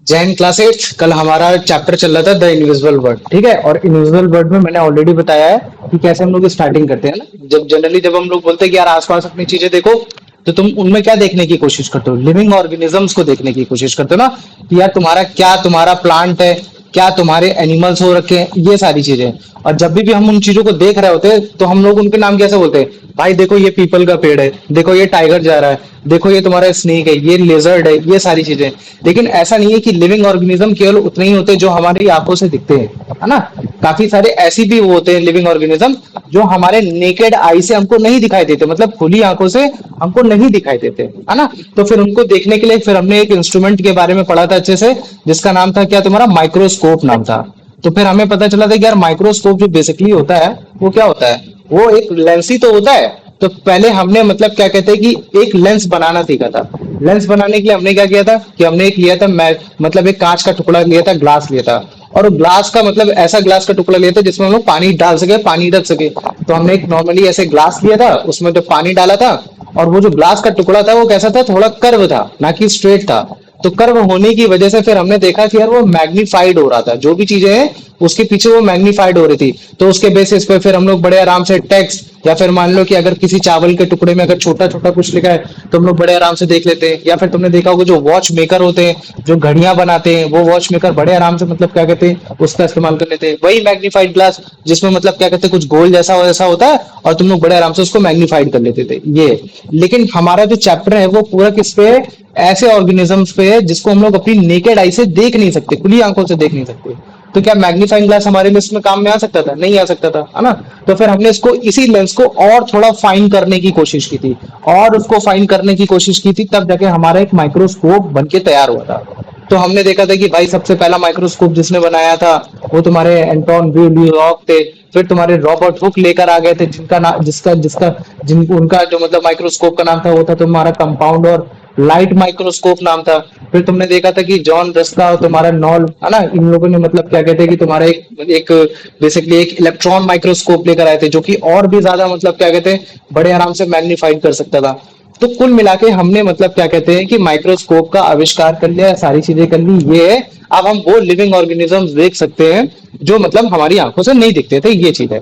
Jain class 8 कल हमारा chapter चल रहा था द इनविजिबल वर्ड। ठीक है, और इनविजिबल वर्ड में मैंने ऑलरेडी बताया है कि कैसे हम लोग स्टार्टिंग करते हैं ना। जब जनरली जब हम लोग बोलते हैं कि यार आसपास अपनी चीजें देखो, तो तुम उनमें क्या देखने की कोशिश करते हो? लिविंग ऑर्गेनिजम्स को देखने की कोशिश करते हो ना, कि यार तुम्हारा प्लांट है, क्या तुम्हारे एनिमल्स हो रखे हैं, ये सारी चीजें। और जब भी हम उन चीजों को देख रहे होते हैं तो हम लोग उनके नाम कैसे बोलते हैं? भाई देखो ये पीपल का पेड़ है, देखो ये टाइगर जा रहा है, देखो ये तुम्हारा स्नेक है, ये लेजर्ड है, ये सारी चीजें। लेकिन ऐसा नहीं है कि लिविंग ऑर्गेनिज्म केवल उतने ही होते हैं जो हमारी आंखों से दिखते हैं, है ना। काफी सारे ऐसी भी होते हैं लिविंग ऑर्गेनिज्म जो हमारे नेकेड आई से हमको नहीं दिखाई देते, मतलब खुली आंखों से हमको नहीं दिखाई देते, है ना। तो फिर उनको देखने के लिए फिर हमने एक इंस्ट्रूमेंट के बारे में पढ़ा था अच्छे से, जिसका नाम था क्या तुम्हारा? माइक्रोस्कोप नाम था। तो फिर हमें पता चला था कि यार माइक्रोस्कोप जो बेसिकली होता है वो क्या होता है? वो एक लेंस ही तो होता है। तो पहले हमने मतलब क्या कहते हैं कि एक लेंस बनाना सीखा था। लेंस बनाने के लिए हमने क्या किया था कि हमने एक लिया था मतलब एक कांच का टुकड़ा लिया था, ग्लास लिया था। और ग्लास का मतलब ऐसा ग्लास का टुकड़ा लिया था जिसमें हम लोग पानी डाल सके, पानी रख सके। तो हमने एक नॉर्मली ऐसे ग्लास लिया था, उसमें जो पानी डाला था, और वो जो ग्लास का टुकड़ा था वो कैसा था? थोड़ा कर्व था, ना कि स्ट्रेट था। तो कर्व होने की वजह से फिर हमने देखा कि यार वो मैग्नीफाइड हो रहा था, जो भी चीजें हैं उसके पीछे वो मैग्नीफाइड हो रही थी। तो उसके बेसिस पे फिर हम लोग बड़े आराम से टेक्स्ट, या फिर मान लो कि अगर किसी चावल के टुकड़े में अगर छोटा छोटा कुछ लिखा है तो हम लोग बड़े आराम से देख लेते हैं। या फिर तुमने देखा होगा जो वॉच मेकर होते हैं, जो घड़ियां बनाते हैं, वो वॉच मेकर बड़े आराम से मतलब क्या कहते हैं उसका इस्तेमाल कर लेते हैं। वही मैग्नीफाइड ग्लास जिसमें मतलब क्या कहते हैं कुछ गोल जैसा वैसा होता है, और तुम लोग बड़े आराम से उसको मैग्नीफाइड कर लेते थे ये। लेकिन हमारा जो चैप्टर है वो पूरा किस पे है? ऐसे ऑर्गेनिजम्स पे है जिसको हम लोग अपनी नेकेड आई से देख नहीं सकते, खुली आंखों से देख नहीं सकते। तो क्या मैग्नीफाइंग ग्लास हमारे लिए इसमें काम में आ सकता था? नहीं आ सकता था, है ना। तो फिर हमने इसको इसी लेंस को और थोड़ा फाइन करने की कोशिश की थी, और उसको फाइन करने की कोशिश की थी, तब जाके हमारा एक माइक्रोस्कोप बन के तैयार हुआ था। तो हमने देखा था कि भाई सबसे पहला माइक्रोस्कोप जिसने बनाया था वो तुम्हारे एंटोन ल्यूक थे। फिर तुम्हारे रॉबर्ट हुक लेकर आ गए थे, जिनका नाम जिसका जिसका जिन उनका जो मतलब माइक्रोस्कोप का नाम था वो था तुम्हारा कंपाउंड और लाइट माइक्रोस्कोप नाम था। फिर तुमने देखा था कि जॉन रस्का और तुम्हारा नॉल, है ना, इन लोगों ने मतलब क्या कहते हैं कि तुम्हारा एक बेसिकली एक इलेक्ट्रॉन माइक्रोस्कोप लेकर आए थे, जो कि और भी ज्यादा मतलब क्या कहते हैं बड़े आराम से मैग्नीफाइड कर सकता था। तो कुल मिला के हमने मतलब क्या कहते हैं कि माइक्रोस्कोप का आविष्कार कर लिया, सारी चीजें कर ली। ये है अब हम वो लिविंग ऑर्गेनिजम्स देख सकते हैं जो मतलब हमारी आंखों से नहीं दिखते थे, ये चीज है।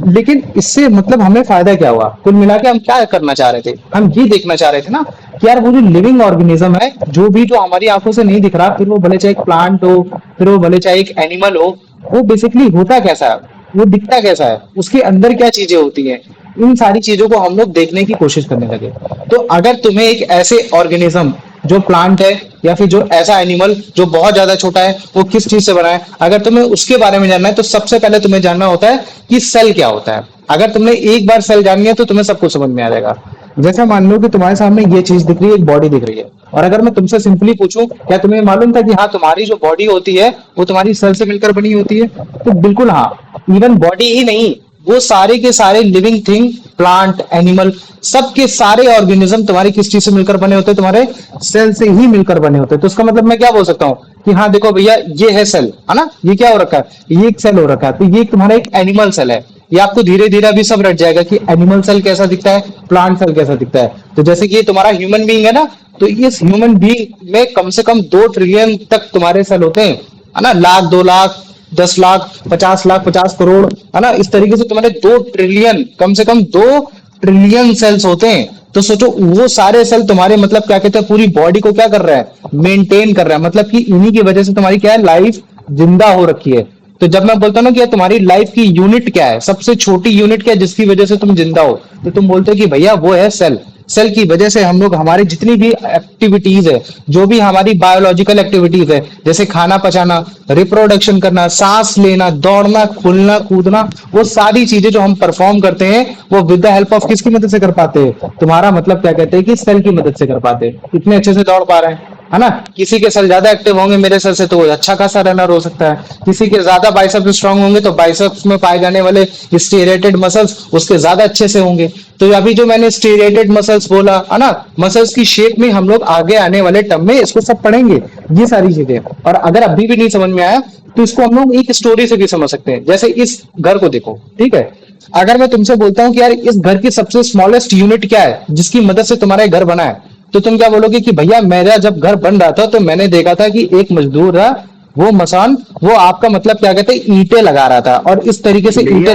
लेकिन इससे मतलब हमें फायदा क्या हुआ? कुल मिला के हम क्या करना चाह रहे थे? हम ये देखना चाह रहे थे ना कि यार वो जो लिविंग ऑर्गेनिज्म है, जो हमारी आंखों से नहीं दिख रहा, फिर वो भले चाहे एक प्लांट हो, फिर वो भले चाहे एक एनिमल हो, वो बेसिकली होता कैसा है, वो दिखता कैसा है, उसके अंदर क्या चीजें होती हैं, इन सारी चीजों को हम लोग देखने की कोशिश करने लगे। तो अगर तुम्हें एक ऐसे ऑर्गेनिज्म जो प्लांट है, या फिर जो ऐसा एनिमल जो बहुत ज्यादा छोटा है वो किस चीज से बना है, अगर तुम्हें उसके बारे में जानना है तो सबसे पहले तुम्हें जानना होता है कि सेल क्या होता है। अगर तुमने एक बार सेल जान लिया तो तुम्हें सब कुछ समझ में आ जाएगा। जैसे मान लो कि तुम्हारे सामने ये चीज दिख रही है, एक बॉडी दिख रही है, और अगर मैं तुमसे सिंपली पूछूं क्या तुम्हें मालूम था कि हाँ तुम्हारी जो बॉडी होती है वो तुम्हारी सेल से मिलकर बनी होती है? तो बिल्कुल हाँ। इवन बॉडी ही नहीं, वो सारे के सारे लिविंग थिंग, प्लांट, एनिमल, सबके सारे ऑर्गेनिज्म तुम्हारी किस चीज से मिलकर बने होते हैं? तुम्हारे सेल से ही मिलकर बने होते हैं। तो इसका मतलब मैं क्या बोल सकता हूँ कि हाँ देखो भैया ये है सेल, है ना, ये क्या हो रखा है, ये एक सेल हो रखा है, तो ये तुम्हारा एक एनिमल सेल है। ये आपको धीरे धीरे अभी सब रट जाएगा कि एनिमल सेल कैसा दिखता है, प्लांट सेल कैसा दिखता है। तो जैसे कि ये तुम्हारा ह्यूमन बीइंग है ना, तो इस ह्यूमन बीइंग में कम से कम 2 ट्रिलियन तक तुम्हारे सेल होते हैं, है ना। लाख, 2 लाख, 10 लाख, 50 लाख, 50 करोड़, है ना। इस तरीके से तुम्हारे 2 ट्रिलियन, कम से कम 2 ट्रिलियन सेल्स होते हैं। तो सोचो वो सारे सेल तुम्हारे मतलब क्या कहते हैं पूरी बॉडी को क्या कर रहा है? मेंटेन कर रहा है। मतलब कि इन्हीं की वजह से तुम्हारी क्या है, लाइफ जिंदा हो रखी है। तो जब मैं बोलता हूँ ना कि तुम्हारी लाइफ की यूनिट क्या है, सबसे छोटी यूनिट क्या है जिसकी वजह से तुम जिंदा हो, तो तुम बोलते हो कि भैया वो है सेल। सेल की वजह से हम लोग हमारी जितनी भी एक्टिविटीज है, जो भी हमारी बायोलॉजिकल एक्टिविटीज है, जैसे खाना पचाना, रिप्रोडक्शन करना, सांस लेना, दौड़ना, खुलना, कूदना, वो सारी चीजें जो हम परफॉर्म करते हैं वो विद द हेल्प ऑफ किसकी मदद से कर पाते हैं? तुम्हारा मतलब क्या कहते हैं कि सेल की मदद से कर पाते हैं। इतने अच्छे से दौड़ पा रहे हैं, है ना। किसी के सेल ज्यादा एक्टिव होंगे मेरे सेल से तो अच्छा खासा रनर हो सकता है। किसी के ज्यादा बाइसेप्स स्ट्रांग होंगे तो बाइसेप्स में पाए जाने वाले स्टेरेटेड मसल्स उसके ज्यादा अच्छे से होंगे। तो अभी जो मैंने स्टेरेटेड मसल्स बोला, है ना, मसल्स की शेप में हम लोग आगे आने वाले टर्म में इसको सब पढ़ेंगे, ये सारी चीजें। और अगर अभी भी नहीं समझ में आया तो इसको हम लोग एक स्टोरी से भी समझ सकते हैं। जैसे इस घर को देखो, ठीक है, अगर मैं तुमसे बोलता हूँ कि यार इस घर की सबसे स्मॉलेस्ट यूनिट क्या है जिसकी मदद से तुम्हारा घर बना है, तो तुम क्या बोलोगे कि भैया मेरा जब घर बन रहा था तो मैंने देखा था कि एक मजदूर था, वो मसान, वो आपका मतलब क्या कहते हैं ईंटें लगा रहा था, और इस तरीके से ईंटें भैया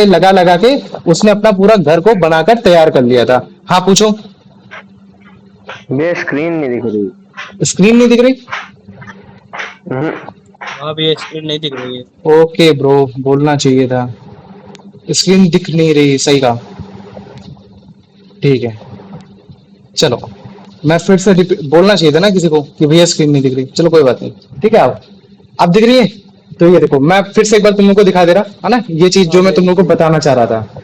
लगा लगा के उसने अपना पूरा घर को बनाकर तैयार कर लिया था। हाँ पूछो। भैया स्क्रीन नहीं दिख रही। स्क्रीन नहीं दिख रही? हम्म, हाँ भैया स्क्रीन नहीं दिख रही है। ओके ब्रो, बोलना चाहिए था। स्क्रीन दिख नहीं रही, सही कहा। ठीक है, चलो मैं फिर से बोलना चाहिए था ना किसी को कि भैया स्क्रीन नहीं दिख रही, चलो कोई बात नहीं। ठीक है, अब दिख रही है। तो ये देखो, मैं फिर से एक बार तुम लोग को दिखा दे रहा है ना, ये चीज हाँ जो मैं भैया तुम लोग को बताना चाह रहा था।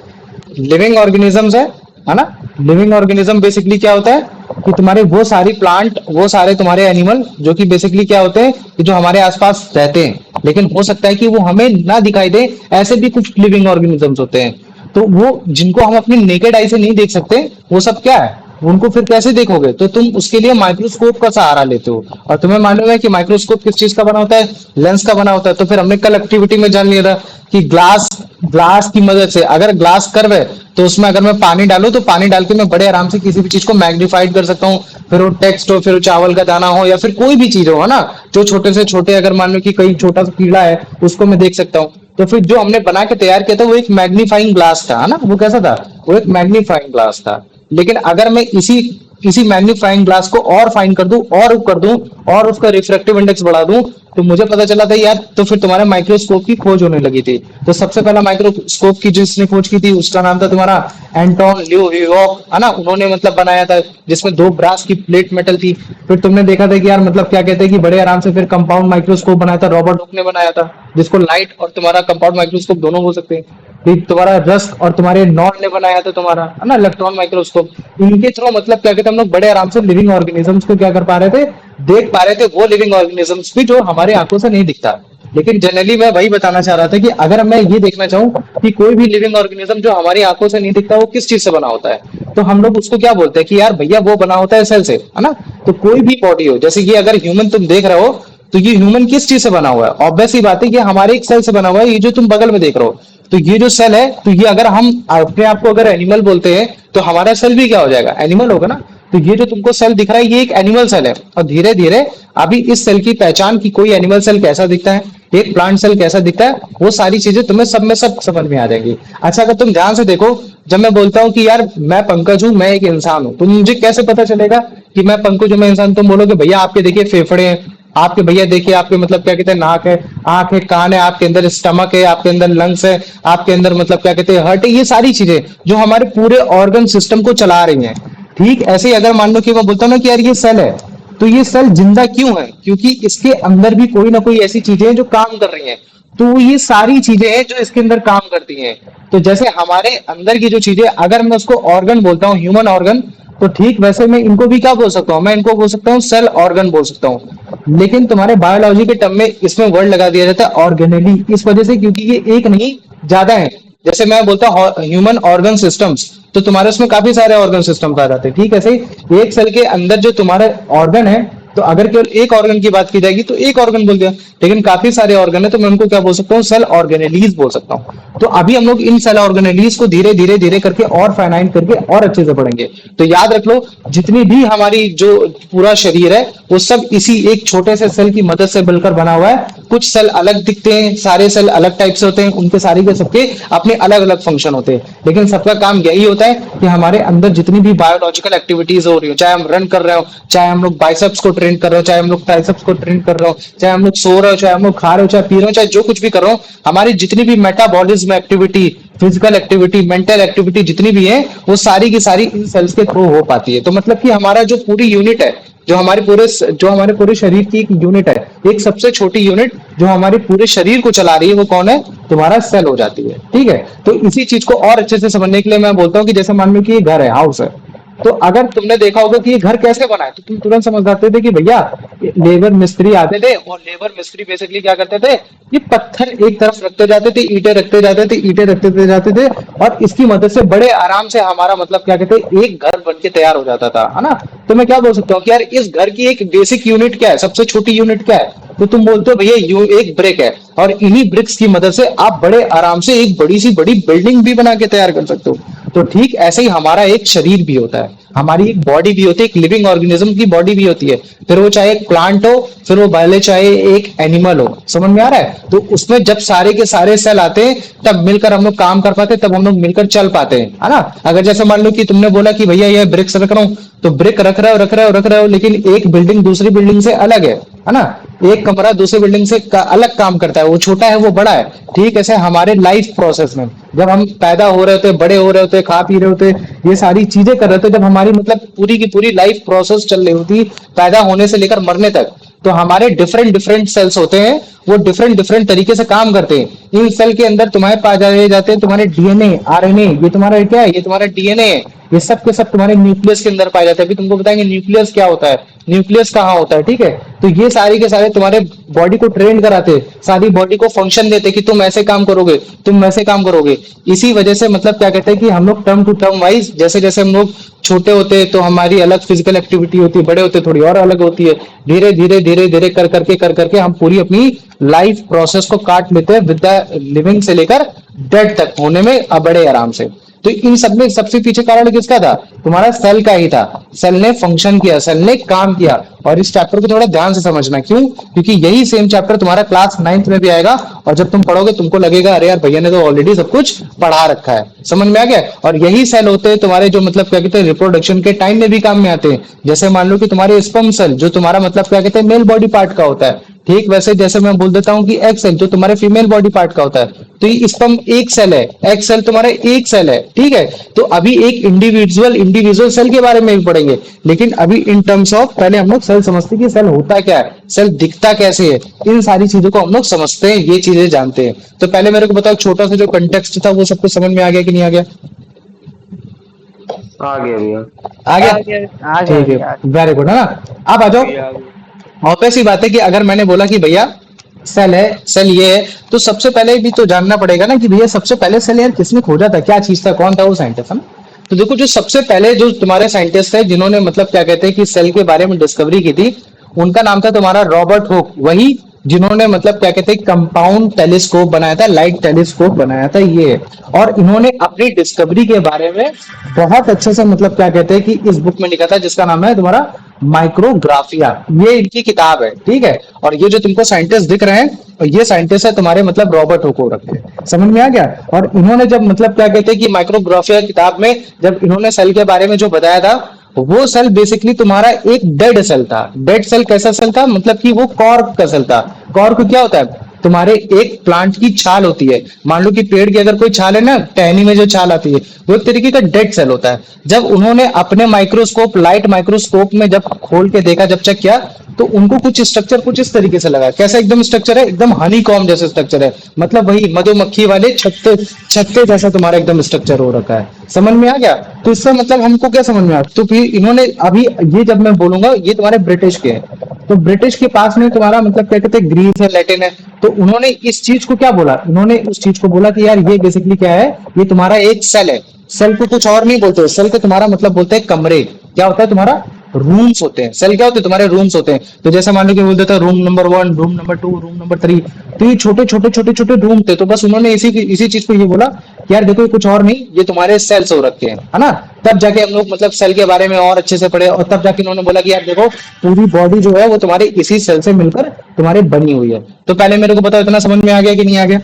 लिविंग ऑर्गेनिजम्स है ना। लिविंग ऑर्गेनिज्म बेसिकली क्या होता है कि तुम्हारे वो सारी प्लांट, वो सारे तुम्हारे एनिमल जो कि बेसिकली क्या होते हैं कि जो हमारे आसपास रहते हैं, लेकिन हो सकता है कि वो हमें ना दिखाई दे, ऐसे भी कुछ लिविंग ऑर्गेनिजम्स होते हैं। तो वो जिनको हम अपनी नेकेड आई से नहीं देख सकते, वो सब क्या है, उनको फिर कैसे देखोगे, तो तुम उसके लिए माइक्रोस्कोप का सहारा लेते हो। और तुम्हें मालूम है कि माइक्रोस्कोप किस चीज का बना होता है, लेंस का बना होता है। तो फिर हमने कल एक्टिविटी में जान लिया था कि ग्लास ग्लास की मदद से, अगर ग्लास कर्व है तो उसमें अगर मैं पानी डालूं तो पानी डाल के मैं बड़े आराम से किसी भी चीज को मैग्नीफाइड कर सकता हूँ। फिर वो टेक्स्ट हो, फिर वो चावल का दाना हो, या फिर कोई भी चीज हो, है ना, जो छोटे से छोटे, अगर मान लो कि कहीं छोटा सा कीड़ा है उसको मैं देख सकता हूँ। तो फिर जो हमने बना के तैयार किया था वो एक मैग्नीफाइंग ग्लास था, है ना। वो कैसा था, वो एक मैग्नीफाइंग ग्लास था। लेकिन अगर मैं इसी इसी मैग्नीफाइंग ग्लास को और फाइन कर दूं और up कर दूं और उसका रिफ्रैक्टिव इंडेक्स बढ़ा दूं, तो मुझे पता चला था यार, तो फिर तुम्हारे माइक्रोस्कोप की खोज होने लगी थी। तो सबसे पहला माइक्रोस्कोप की जिसने खोज की थी उसका नाम था तुम्हारा एंटोन ल्यूवॉक, है ना। उन्होंने मतलब बनाया था, जिसमें दो ब्रास की प्लेट मेटल थी। फिर तुमने देखा था कि यार मतलब क्या कहते हैं कि बड़े आराम से फिर कंपाउंड माइक्रोस्कोप बनाया था, रॉबर्ट हुक ने बनाया था, जिसको लाइट और तुम्हारा कंपाउंड माइक्रोस्कोप दोनों हो सकते हैं। फिर तुम्हारा रस्क और तुम्हारे नॉन ने बनाया था तुम्हारा, है ना, इलेक्ट्रॉन माइक्रोस्कोप। इनके थ्रू मतलब क्या कहते हैं हम लोग बड़े आराम से लिविंग ऑर्गेनिजम्स को क्या कर पा रहे थे, देख पा रहे थे, वो लिविंग ऑर्गेनिजम्स भी जो हमारे आंखों से नहीं दिखता। लेकिन जनरली मैं वही बताना चाह रहा था कि अगर मैं ये देखना चाहूँ कि कोई भी लिविंग ऑर्गेनिज्म जो हमारी आंखों से नहीं दिखता वो किस चीज से बना होता है, तो हम लोग उसको क्या बोलते हैं कि यार भैया वो बना होता है सेल से, है ना। तो कोई भी बॉडी हो, जैसे कि अगर ह्यूमन तुम देख रहे हो, तो ये ह्यूमन किस चीज से बना हुआ है, ऑब्वियस ही बात है कि हमारे एक सेल से बना हुआ है। ये जो तुम बगल में देख रहे हो, तो ये जो सेल है, तो ये अगर हम अपने आप को अगर एनिमल बोलते हैं तो हमारा सेल भी क्या हो जाएगा, एनिमल होगा ना। तो ये जो तुमको सेल दिख रहा है ये एक एनिमल सेल है। और धीरे धीरे अभी इस सेल की पहचान की कोई एनिमल सेल कैसा दिखता है, एक प्लांट सेल कैसा दिखता है, वो सारी चीजें तुम्हें सब में सब समझ में आ जाएंगी। अच्छा, अगर तुम ध्यान से देखो, जब मैं बोलता हूँ कि यार मैं पंकज हूँ, मैं एक इंसान हूँ, तो मुझे कैसे पता चलेगा कि मैं पंकज हूँ, मैं इंसान। तुम बोलोगे भैया आपके देखिए फेफड़े हैं, आपके भैया देखिए आपके मतलब क्या कहते हैं नाक है, आंख है, कान है, आपके अंदर स्टमक है, आपके अंदर लंग्स है, आपके अंदर मतलब क्या कहते हैं हार्ट है। ये सारी चीजें जो हमारे पूरे ऑर्गन सिस्टम को चला रही हैं। ठीक ऐसे ही अगर मान लो कि मैं बोलता हूँ ना कि यार ये सेल है, तो ये सेल जिंदा क्यों है, क्योंकि इसके अंदर भी कोई ना कोई ऐसी चीजें हैं जो काम कर रही हैं। तो ये सारी चीजें हैं जो इसके अंदर काम करती हैं। तो जैसे हमारे अंदर की जो चीजें, अगर मैं उसको ऑर्गन बोलता हूँ, ह्यूमन ऑर्गन, तो ठीक वैसे मैं इनको भी क्या बोल सकता हूँ, मैं इनको बोल सकता हूँ सेल ऑर्गन बोल सकता हूँ। लेकिन तुम्हारे बायोलॉजी के टर्म में इसमें वर्ड लगा दिया जाता है ऑर्गेनली, इस वजह से क्योंकि ये एक नहीं ज्यादा है। जैसे मैं बोलता हूँ ह्यूमन ऑर्गन सिस्टम्स, तो तुम्हारे उसमें काफी सारे ऑर्गन सिस्टम आ जाते हैं। ठीक है, ऐसे एक सेल के अंदर जो तुम्हारा ऑर्गन है, तो अगर केवल एक ऑर्गन की बात की जाएगी तो एक ऑर्गन बोल दिया, लेकिन काफी सारे ऑर्गन है तो मैं उनको क्या बोल सकता हूँ, सेल ऑर्गेनेलीज बोल सकता हूँ। तो अभी हम लोग इन सेल ऑर्गेनेलीज को धीरे धीरे धीरे करके और फाइनाइट करके और अच्छे से पढ़ेंगे। तो याद रख लो, जितनी भी हमारी जो पूरा शरीर है वो सब इसी एक छोटे से सेल की मदद से मिलकर बना हुआ है। कुछ सेल अलग दिखते हैं, सारे सेल अलग टाइप से होते हैं, उनके सारे के सबके अपने अलग अलग फंक्शन होते हैं, लेकिन सबका काम यही होता है कि हमारे अंदर जितनी भी बायोलॉजिकल एक्टिविटीज हो रही हो, चाहे हम रन कर रहे हो, चाहे हम लोग बाइसेप्स को ट्रेन कर रहे हो, चाहे हम लोग ट्राइसेप्स को ट्रेन कर रहे हो, चाहे हम लोग सो रहे हो, चाहे हम लोग खा रहे हो, चाहे पी रहे हो, चाहे जो कुछ भी कर रहे हो, हमारी जितनी भी metabolism activity, physical activity, mental activity जितनी भी है, वो सारी की सारी इन सेल्स के थ्रू हो पाती है। तो मतलब कि हमारा जो पूरी यूनिट है, जो हमारे पूरे शरीर की एक यूनिट है, एक सबसे छोटी यूनिट जो हमारे पूरे शरीर को चला रही है, वो कौन है, तुम्हारा सेल हो जाती है। ठीक है, तो इसी चीज को और अच्छे से समझने के लिए मैं बोलता हूँ कि जैसे मान लो कि ये घर है, हाउस है, तो अगर तुमने देखा होगा कि ये घर कैसे बना है, तो तुम तुरंत समझ जाते थे कि भैया लेबर मिस्त्री आते थे, और लेबर मिस्त्री बेसिकली क्या करते थे, ये पत्थर एक तरफ रखते जाते थे, ईंटें रखते जाते थे, ईंटें रखते जाते थे, और इसकी मदद से बड़े आराम से हमारा मतलब क्या कहते हैं एक घर बन के तैयार हो जाता था, है ना। तो मैं क्या बोल सकता हूँ कि यार इस घर की एक बेसिक यूनिट क्या है, सबसे छोटी यूनिट क्या है, तो तुम बोलते हो भैया यू एक ब्रिक है, और इन्हीं ब्रिक्स की मदद से आप बड़े आराम से एक बड़ी सी बड़ी बिल्डिंग भी बना के तैयार कर सकते हो। तो ठीक ऐसे ही हमारा एक शरीर भी होता है। हमारी एक बॉडी भी होती है, एक लिविंग ऑर्गेनिज्म की बॉडी भी होती है, फिर वो चाहे एक प्लांट हो, फिर वो भले चाहे एक एनिमल हो। समझ में आ रहा है? तो उसमें जब सारे के सारे सेल आते हैं तब मिलकर हम लोग काम कर पाते हैं, तब हम लोग मिलकर चल पाते हैं, है ना। अगर जैसे मान लो कि तुमने बोला कि भैया ये ब्रिक्स रख रहा हूं, तो ब्रिक रख रहे हो, लेकिन एक बिल्डिंग दूसरी बिल्डिंग से अलग है ना। एक कमरा दूसरी बिल्डिंग से अलग काम करता है, वो छोटा है वो बड़ा है। ठीक ऐसे हमारे लाइफ प्रोसेस में जब हम पैदा हो रहे होते, बड़े हो रहे होते, खा पी रहे होते, ये सारी चीजें कर रहे होते, जब हमारी मतलब पूरी की पूरी लाइफ प्रोसेस चल रही होती, पैदा होने से लेकर मरने तक, तो हमारे डिफरेंट डिफरेंट सेल्स होते हैं, वो डिफरेंट डिफरेंट तरीके से काम करते हैं। इन सेल के अंदर तुम्हारे पास जाते हैं तुम्हारे डीएनए, आरएनए, ये तुम्हारा क्या है, ये तुम्हारा डीएनए है। ये सब के सब तुम्हारे न्यूक्लियस के अंदर पाए जाते हैं। अभी तुमको बताएंगे न्यूक्लियस क्या होता है, न्यूक्लियस कहाँ होता है, ठीक है। तो ये सारे के सारे तुम्हारे बॉडी को ट्रेन कराते हैं, सारी बॉडी को फंक्शन देते कि तुम ऐसे काम करोगे, तुम वैसे काम करोगे। इसी वजह से मतलब क्या कहते हैं कि हम लोग टर्म टू टर्म वाइज, जैसे जैसे हम लोग छोटे होते हैं तो हमारी अलग फिजिकल एक्टिविटी होती है, बड़े होते थोड़ी और अलग होती है, धीरे धीरे धीरे धीरे कर करके हम पूरी अपनी लाइफ प्रोसेस को काट लेते हैं, विद द लिविंग से लेकर डेड तक होने में बड़े आराम से। तो इन सब में सबसे पीछे कारण किसका था? तुम्हारा सेल का ही था। सेल ने फंक्शन किया, सेल ने काम किया। और इस चैप्टर को थोड़ा ध्यान से समझना, क्यों? क्योंकि यही सेम चैप्टर तुम्हारा क्लास 9th में भी आएगा, और जब तुम पढ़ोगे तुमको लगेगा अरे यार भैया ने तो ऑलरेडी सब कुछ पढ़ा रखा है। समझ में आ गया? और यही सेल होते हैं तुम्हारे जो मतलब क्या कहते हैं रिप्रोडक्शन के टाइम में भी काम में आते हैं। जैसे मान लो कि तुम्हारे स्पर्म सेल जो तुम्हारा मतलब क्या कहते हैं मेल बॉडी पार्ट का होता है, ठीक वैसे जैसे मैं बोल देता हूं कि एग सेल जो तुम्हारे फीमेल बॉडी पार्ट का होता है, तो ये स्पर्म एक सेल है, एग सेल तुम्हारा एक सेल है, ठीक है। तो अभी एक इंडिविजुअल सेल के बारे में भी पढ़ेंगे, लेकिन अभी इन टर्म्स ऑफ पहले हम लोग सेल समझते हैं कि सेल होता क्या है, सेल दिखता कैसे है, इन सारी चीजों को हम लोग समझते हैं, ये चीजें जानते हैं। तो पहले मेरे को बताओ छोटा सा जो कंटेक्स्ट था वो सबको समझ में आ गया कि नहीं आ गया? आ गया भैया। आ गया, आ गया ठीक भैया। है, वेरी गुड, है ना। अब आ जाओ, ऑब्वियस सी बात है कि अगर मैंने बोला कि भैया सेल है, सेल ये है, तो सबसे पहले भी तो जानना पड़ेगा ना कि भैया सबसे पहले सेल यार किसने खोजा था, क्या चीज था, कौन था वो साइंटिस्ट, है ना। तो देखो जो सबसे पहले जो तुम्हारे साइंटिस्ट है जिन्होंने मतलब क्या कहते हैं कि सेल के बारे में डिस्कवरी की थी, उनका नाम था तुम्हारा रॉबर्ट हुक। वही जिन्होंने मतलब क्या कहते हैं कंपाउंड टेलीस्कोप बनाया था, लाइट टेलीस्कोप बनाया था ये। और इन्होंने अपनी डिस्कवरी के बारे में बहुत अच्छे से मतलब क्या कहते हैं कि इस बुक में लिखा था जिसका नाम है तुम्हारा माइक्रोग्राफिया। ये इनकी किताब है, ठीक है। और ये जो तुमको साइंटिस्ट दिख रहे हैं, ये साइंटिस्ट है तुम्हारे मतलब रॉबर्ट हुक हो रखे हैं। समझ में आ गया? और इन्होंने जब मतलब क्या कहते हैं कि माइक्रोग्राफिया किताब में जब इन्होंने सेल के बारे में जो बताया था, वो सेल बेसिकली तुम्हारा एक डेड सेल था। डेड सेल कैसा सेल था? मतलब कि वो कॉर्क का सेल था। कॉर्क क्या होता है? तुम्हारे एक प्लांट की छाल होती है, मान लो कि पेड़ की अगर कोई छाल है ना, टहनी में जो छाल आती है, वो एक तरीके का डेड सेल होता है। जब उन्होंने अपने माइक्रोस्कोप, लाइट माइक्रोस्कोप में जब खोल के देखा, जब चेक किया, तो उनको कुछ स्ट्रक्चर कुछ इस तरीके से लगा। कैसा एकदम स्ट्रक्चर है? एकदम हनी कॉम जैसे स्ट्रक्चर है, मतलब वही मधुमक्खी वाले छत्ते छत्ते जैसा तुम्हारा एकदम स्ट्रक्चर हो रखा है। समझ में आ गया? तो इससे मतलब हमको क्या समझ में आया? तो फिर इन्होंने अभी ये जब मैं बोलूंगा ये तुम्हारे ब्रिटिश के हैं, तो ब्रिटिश के पास में तुम्हारा मतलब क्या कहते हैं ग्रीस है, लैटिन है। तो उन्होंने इस चीज को क्या बोला? उन्होंने उस चीज को बोला कि यार ये बेसिकली क्या है, ये तुम्हारा एक सेल है। सेल को कुछ और नहीं बोलते, सेल को तुम्हारा मतलब बोलते हैं कमरे। क्या होता है तुम्हारा? रूम्स होते हैं। सेल क्या होते हैं? तुम्हारे रूम्स होते हैं। तो जैसे मान लो कि बोल देता है room number 1, room number 2, room number 3, तो ये छोटे छोटे छोटे छोटे रूम थे। तो बस उन्होंने इसी चीज को ये बोला कि यार देखो ये कुछ और नहीं, ये तुम्हारे सेल्स हो रखे हैं, है ना। तब जाके हम लोग मतलब सेल के बारे में और अच्छे से पढ़े, और तब जाके उन्होंने बोला कि यार देखो पूरी बॉडी जो है वो तुम्हारे इसी सेल से मिलकर तुम्हारे बनी हुई है। तो पहले मेरे को बताओ इतना समझ में आ गया कि नहीं आ गया?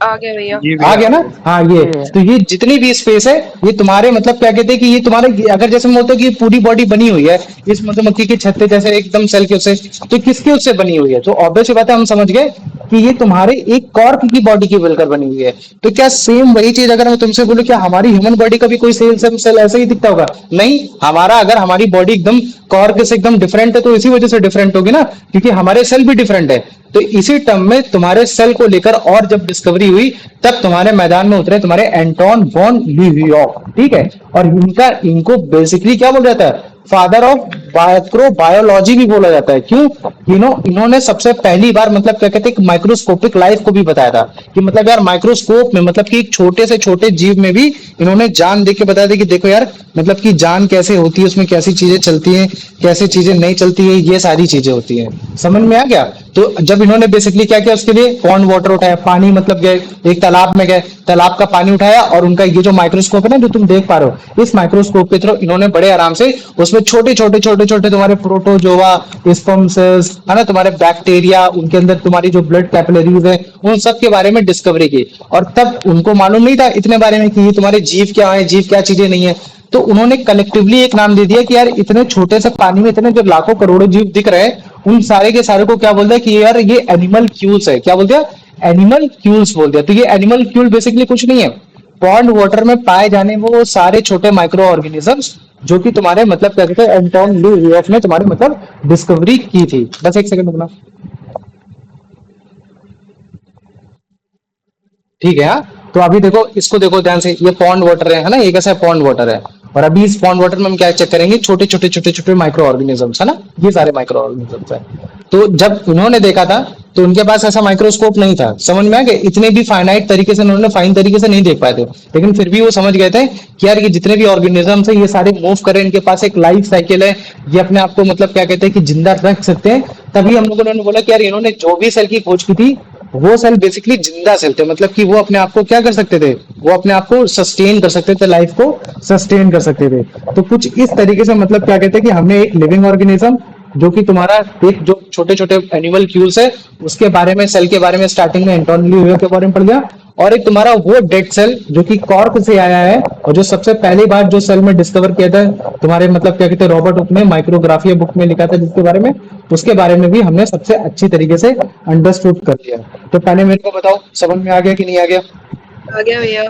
आ गया भैया। आ गया ना? हाँ, ये तो ये जितनी भी स्पेस है ये तुम्हारे मतलब क्या कहते हैं कि ये तुम्हारे, अगर जैसे बोलते हैं कि पूरी बॉडी बनी हुई है इस मधुमक्खी के छत्ते जैसे एकदम सेल के उससे, तो किसके उससे बनी हुई है? तो ऑब्वियस बात है, हम समझ गए कि ये तुम्हारे एक कॉर्क की बॉडी की मिलकर बनी हुई है। तो क्या सेम वही चीज अगर मैं तुमसे बोलूं क्या हमारी ह्यूमन बॉडी का भी कोई सेल ऐसे ही दिखता होगा? नहीं, हमारा अगर हमारी बॉडी एकदम कॉर्क से एकदम डिफरेंट है तो इसी वजह से डिफरेंट होगी ना, क्योंकि हमारे सेल भी डिफरेंट है। तो इसी टर्म में तुम्हारे सेल को लेकर और जब डिस्कवरी हुई तब तुम्हारे मैदान में उतरे तुम्हारे एंटोन वॉन लीवियॉफ, ठीक है। और इनको बेसिकली क्या बोला जाता है? फादर ऑफ माइक्रोबायोलॉजी भी बोला जाता है। क्यों? इन्होंने सबसे पहली बार मतलब क्या कहते हैं माइक्रोस्कोपिक लाइफ को भी बताया था कि मतलब यार माइक्रोस्कोप में मतलब कि एक छोटे से छोटे जीव में भी इन्होंने जान देख के बताया था कि देखो यार मतलब कि जान कैसे होती है, उसमें कैसी चीजें चलती हैं, कैसे चीजें नहीं चलती है, ये सारी चीजें होती हैं। समझ में आ गया? तो जब इन्होंने बेसिकली क्या किया उसके लिए पॉन्ड वाटर उठाया, पानी मतलब गए एक तालाब में गए, तालाब का पानी उठाया और उनका ये जो माइक्रोस्कोप है ना जो तुम देख पा रहे हो, इस माइक्रोस्कोप के थ्रू इन्होंने बड़े आराम से उसमें छोटे छोटे छोटे छोटे तुम्हारे प्रोटोजोआ, स्पर्म सेल्स है ना, तुम्हारे बैक्टीरिया, उनके अंदर तुम्हारी जो ब्लड कैपिलरीज है उन सब के बारे में डिस्कवरी की। और तब उनको मालूम नहीं था इतने बारे में कि ये तुम्हारे जीव क्या है, जीव क्या चीजें नहीं है। तो उन्होंने कलेक्टिवली एक नाम दे दिया कि यार इतने छोटे से पानी में इतने जो लाखों करोड़ों जीव दिख रहे हैं, उन सारे के सारे को क्या बोलते हैं कि यार ये एनिमल क्यूल्स है। क्या बोलते हैं? एनिमल क्यूल्स बोलते हैं। तो ये एनिमल क्यूल बेसिकली कुछ नहीं है, पॉन्ड वाटर में पाए जाने वो सारे छोटे माइक्रो ऑर्गेनिजम्स जो कि तुम्हारे मतलब क्या कहते हैं एंटोन ल्यूइस ने तुम्हारे मतलब डिस्कवरी की थी। बस एक सेकंड रुकना, ठीक है। हाँ, तो अभी देखो इसको देखो ध्यान से, ये पॉन्ड वाटर है ना, ये कैसा पॉन्ड वाटर है। और अभी इस पॉन्ड वाटर में हम क्या चेक करेंगे, छोटे छोटे छोटे छोटे माइक्रो ऑर्गेनिजम्स है ना, ये सारे माइक्रो ऑर्गेनिजम्स है। तो जब उन्होंने देखा था तो उनके पास ऐसा माइक्रोस्कोप नहीं था, समझ में आ गया, इतने भी फाइनाइट तरीके से उन्होंने फाइन तरीके से नहीं देख पाए थे, लेकिन फिर भी वो समझ गए थे कि यार ये जितने भी ऑर्गेनिजम्स है ये सारे मूव करें, इनके पास एक लाइफ साइकिल है, ये अपने आप को मतलब क्या कहते हैं कि जिंदा रख सकते हैं। तभी हम लोगों ने बोला कि यार इन्होंने जो भी सेल की खोज की थी वो सेल बेसिकली जिंदा सेल थे, मतलब कि वो अपने आप को क्या कर सकते थे, वो अपने आप को सस्टेन कर सकते थे, लाइफ को सस्टेन कर सकते थे। तो कुछ इस तरीके से मतलब क्या कहते हैं कि हमने एक लिविंग ऑर्गेनिज्म जो कि तुम्हारा एक जो छोटे छोटे एनिमल क्यूल्स है उसके बारे में, सेल के बारे में स्टार्टिंग में एंटोन ल्यूइस के बारे में पढ़ गया, और एक तुम्हारा वो डेड सेल जो कि कॉर्क से आया है और जो सबसे पहली बार जो सेल में डिस्कवर किया था तुम्हारे मतलब क्या कहते हैं रॉबर्ट हुक ने माइक्रोग्राफिया बुक में लिखा था जिसके बारे में, उसके बारे में भी हमने सबसे अच्छी तरीके से अंडरस्टूड कर लिया। तो पहले मेरे को बताओ समझ में आ गया कि नहीं आ गया? आ गया भैया।